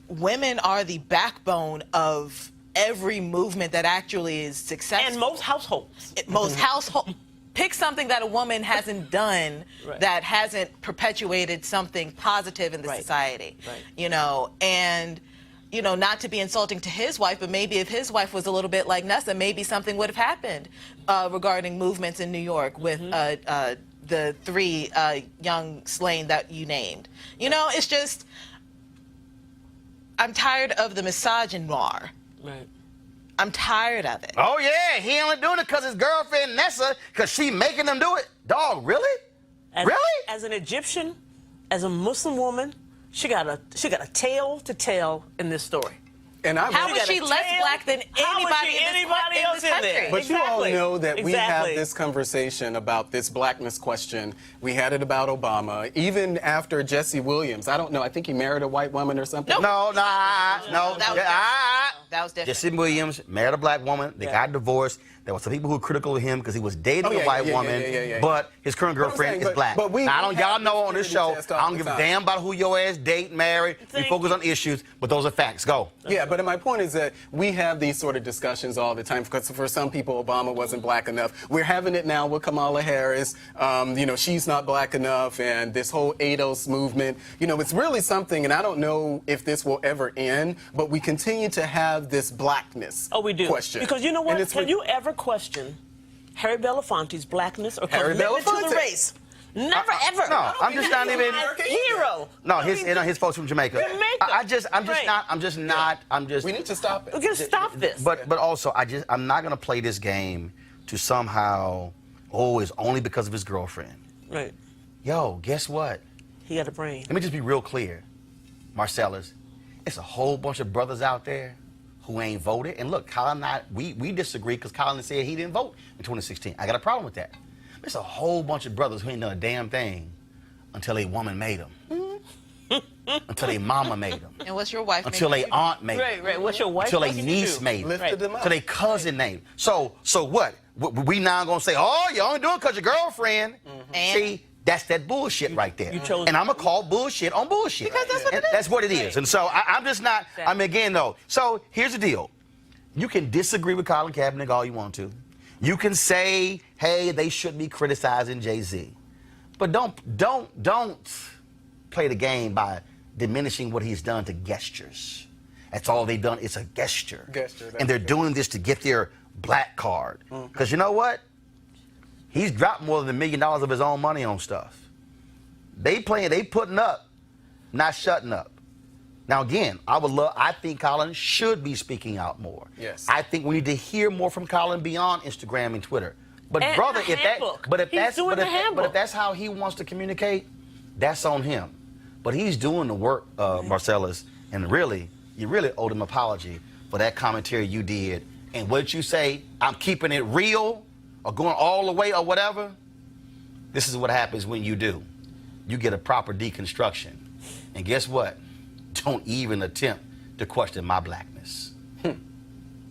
women are the backbone of every movement that actually is successful. And most households. Most households. Pick something that a woman hasn't done that hasn't perpetuated something positive in the society. You know, and you know, not to be insulting to his wife, but maybe if his wife was a little bit like Nessa, maybe something would have happened regarding movements in New York with the three young slain that you named. You know, it's just, I'm tired of the misogynoir. Right. I'm tired of it. Oh, yeah, he only doing it because his girlfriend Nessa, because she making him do it. Dog, really? Really? As an Egyptian, as a Muslim woman, she got a tale to tell in this story. And How is she less black than anybody in this country? But you all know that we have Exactly. this conversation about this blackness question. We had it about Obama, even after Jesse Williams. I don't know. I think he married a white woman or something. No. That was different. Jesse Williams married a black woman. They got divorced. There were some people who were critical of him because he was dating a white woman, but his current girlfriend is black. but we now, y'all know on this show, test I all don't the give a time. damn about who your ass date, married. We focus on issues, but those are facts. Go. Yeah, but my point is that we have these sort of discussions all the time, because for some people, Obama wasn't black enough. We're having it now with Kamala Harris. You know, she's not black enough, and this whole ADOS movement. You know, it's really something, and I don't know if this will ever end, but we continue to have this blackness question. Because you know what? And Can you ever question Harry Belafonte's blackness or Harry commitment to Belafonte. the race? Never, ever. No, I'm just not even. Hero. No, his folks from Jamaica. We need to stop it. We're gonna stop this. But also, I'm not gonna play this game to somehow. Oh, it's only because of his girlfriend. Right. Yo, guess what? He got a brain. Let me just be real clear, Marcellus. It's a whole bunch of brothers out there who ain't voted. And look, Colin and I, we disagree because Colin said he didn't vote in 2016. I got a problem with that. There's a whole bunch of brothers who ain't done a damn thing until a woman made them. Until a mama made them. And what's your wife? Until a aunt made them. Right. What's your wife? Until a making you niece do? made them. Lifted them up. Until a cousin named them. So what? We now gonna say, oh, you only doing it because your girlfriend. And? See, that's that bullshit right there. You chose- and I'm gonna call bullshit on bullshit. Because that's what it is. That's what it is. And so I'm just not, I mean, again, though. So here's the deal. You can disagree with Colin Kaepernick all you want to. You can say, hey, they should be criticizing Jay-Z. But don't play the game by diminishing what he's done to gestures. That's all they've done. It's a gesture. And they're doing this to get their black card. Because you know what? He's dropped more than $1 million of his own money on stuff. They putting up, not shutting up. Now, again, I think Colin should be speaking out more. Yes. I think we need to hear more from Colin beyond Instagram and Twitter. But And brother, the handbook. if that's how he wants to communicate, that's on him. But he's doing the work, Marcellus, and really, you really owed him an apology for that commentary you did. And what you say, I'm keeping it real, or going all the way, or whatever. This is what happens when you do. You get a proper deconstruction. And guess what? Don't even attempt to question my blackness.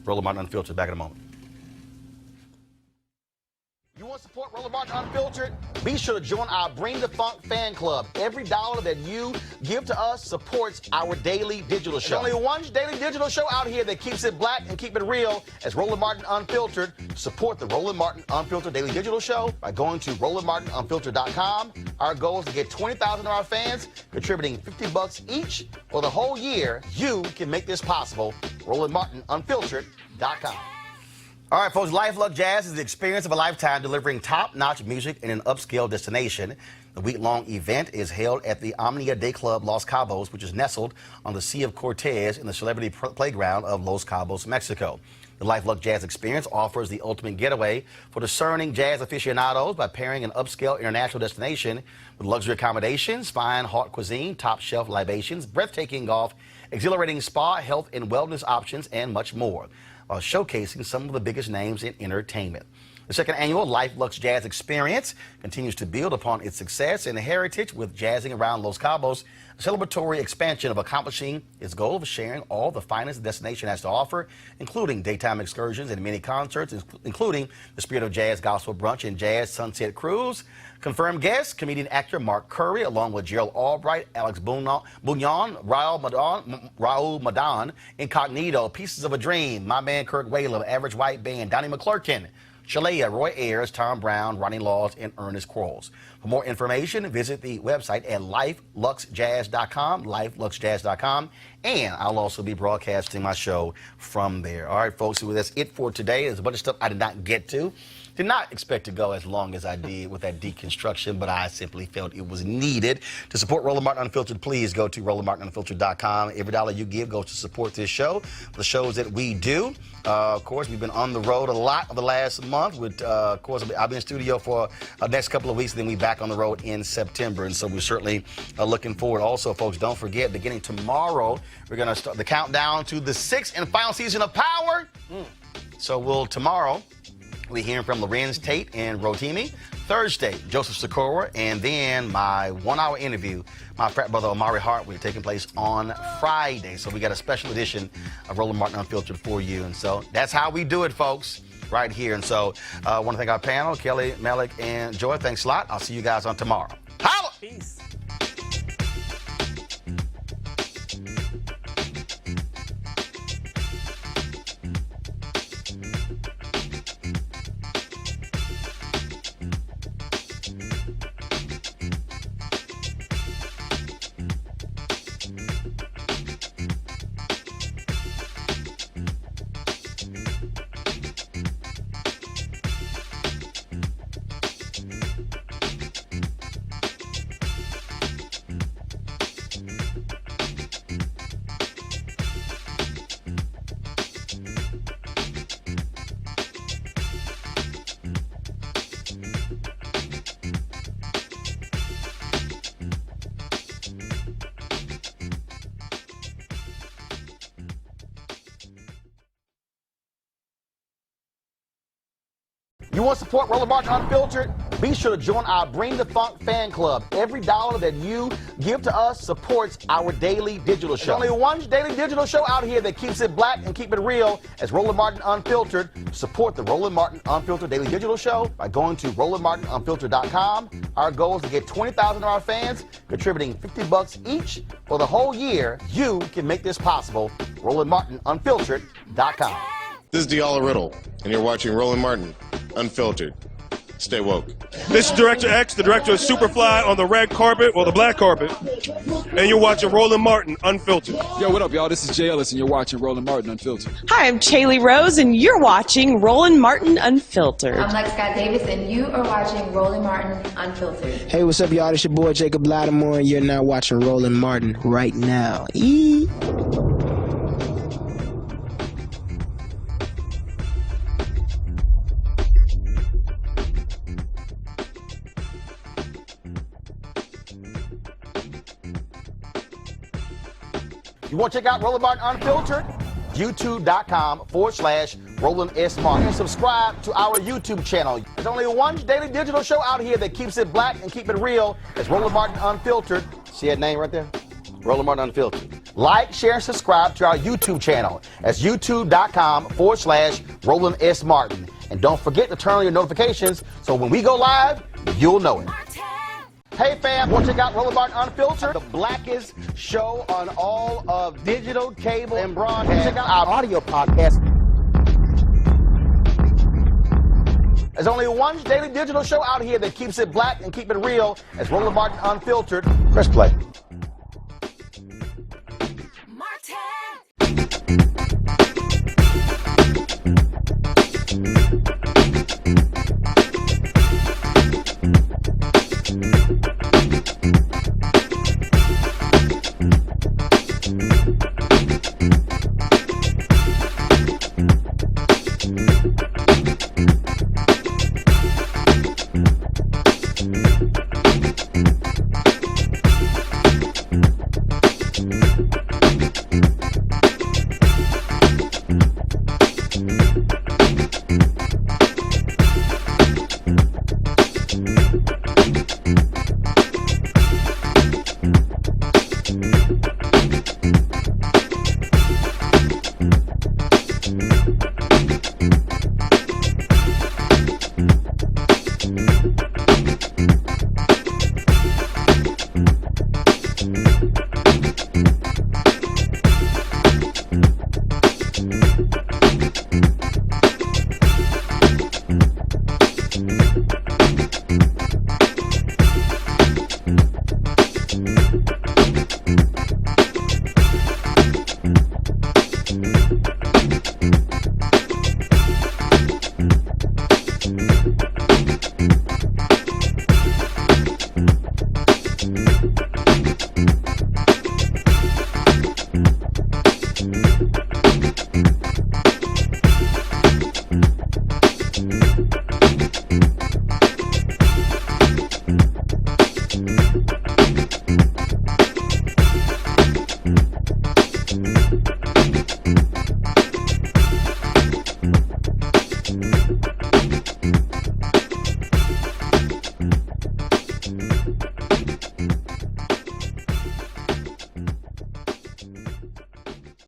Roland Martin Unfiltered, back in a moment. You want to support Roland Martin Unfiltered? Be sure to join our Bring the Funk fan club. Every dollar that you give to us supports our daily digital show. There's only one daily digital show out here that keeps it black and keep it real as Roland Martin Unfiltered. Support the Roland Martin Unfiltered daily digital show by going to RolandMartinUnfiltered.com. Our goal is to get 20,000 of our fans contributing $50 each for the whole year. You can make this possible. RolandMartinUnfiltered.com. All right, folks, Life Luck Jazz is the experience of a lifetime delivering top-notch music in an upscale destination. The week-long event is held at the Omnia Day Club Los Cabos, which is nestled on the Sea of Cortez in the celebrity playground of Los Cabos, Mexico. The Life Luck Jazz experience offers the ultimate getaway for discerning jazz aficionados by pairing an upscale international destination with luxury accommodations, fine haute cuisine, top-shelf libations, breathtaking golf, exhilarating spa, health and wellness options, and much more, while showcasing some of the biggest names in entertainment. The second annual Life Lux Jazz Experience continues to build upon its success and heritage with Jazzing Around Los Cabos, a celebratory expansion of accomplishing its goal of sharing all the finest the destination has to offer, including daytime excursions and many concerts, including the Spirit of Jazz Gospel Brunch and Jazz Sunset Cruise. Confirmed guests, comedian actor Mark Curry, along with Gerald Albright, Alex Bouillon, Raul Madan, Incognito, Pieces of a Dream, My Man Kirk Whalum, Average White Band, Donnie McClurkin, Shalea, Roy Ayers, Tom Brown, Ronnie Laws, and Ernest Quarles. For more information, visit the website at lifeluxjazz.com, lifeluxjazz.com, and I'll also be broadcasting my show from there. All right, folks, so that's it for today. There's a bunch of stuff I did not get to. Did not expect to go as long as I did with that deconstruction, but I simply felt it was needed. To support Roland Martin Unfiltered, please go to RolandMartinUnfiltered.com. Every dollar you give goes to support this show, the shows that we do. Of course, we've been on the road a lot of the last month. Of course, I'll be in studio for the next couple of weeks, and then we'll be back on the road in September. And so we're certainly looking forward. Also, folks, don't forget, beginning tomorrow, we're going to start the countdown to the 6th and final season of Power. So tomorrow, we're hearing from Lorenz Tate and Rotimi. Thursday, Joseph Sikora, and then my 1-hour interview, my frat brother Omari Hart, will be taking place on Friday. So we got a special edition of Roland Martin Unfiltered for you. And so that's how we do it, folks, right here. And so I want to thank our panel, Kelly, Malik, and Joy. Thanks a lot. I'll see you guys on tomorrow. Holla! Peace. You want to support Roland Martin Unfiltered? Be sure to join our Bring the Funk fan club. Every dollar that you give to us supports our daily digital show. There's only one daily digital show out here that keeps it black and keep it real as Roland Martin Unfiltered. Support the Roland Martin Unfiltered daily digital show by going to RolandMartinUnfiltered.com. Our goal is to get 20,000 of our fans contributing $50 each for the whole year. You can make this possible. RolandMartinUnfiltered.com. This is Diala Riddle, and you're watching Roland Martin Unfiltered. Stay woke. This is Director X, the director of Superfly on the red carpet, or the black carpet. And you're watching Roland Martin, Unfiltered. Yo, what up, y'all? This is Jay Ellis, and you're watching Roland Martin Unfiltered. Hi, I'm Chaley Rose, and you're watching Roland Martin Unfiltered. I'm Lex Scott Davis, and you are watching Roland Martin Unfiltered. Hey, what's up, y'all? It's your boy Jacob Lattimore, and you're now watching Roland Martin right now. You want to check out Roland Martin Unfiltered? YouTube.com/Roland S. Martin. And subscribe to our YouTube channel. There's only one daily digital show out here that keeps it black and keep it real. It's Roland Martin Unfiltered. See that name right there? Roland Martin Unfiltered. Like, share, and subscribe to our YouTube channel. That's YouTube.com/Roland S. Martin. And don't forget to turn on your notifications so when we go live, you'll know it. Hey fam, want to check out Roland Martin Unfiltered, the blackest show on all of digital, cable, and broadcast. Check out our audio podcast. There's only one daily digital show out here that keeps it black and keep it real. It's Roland Martin Unfiltered. Press play.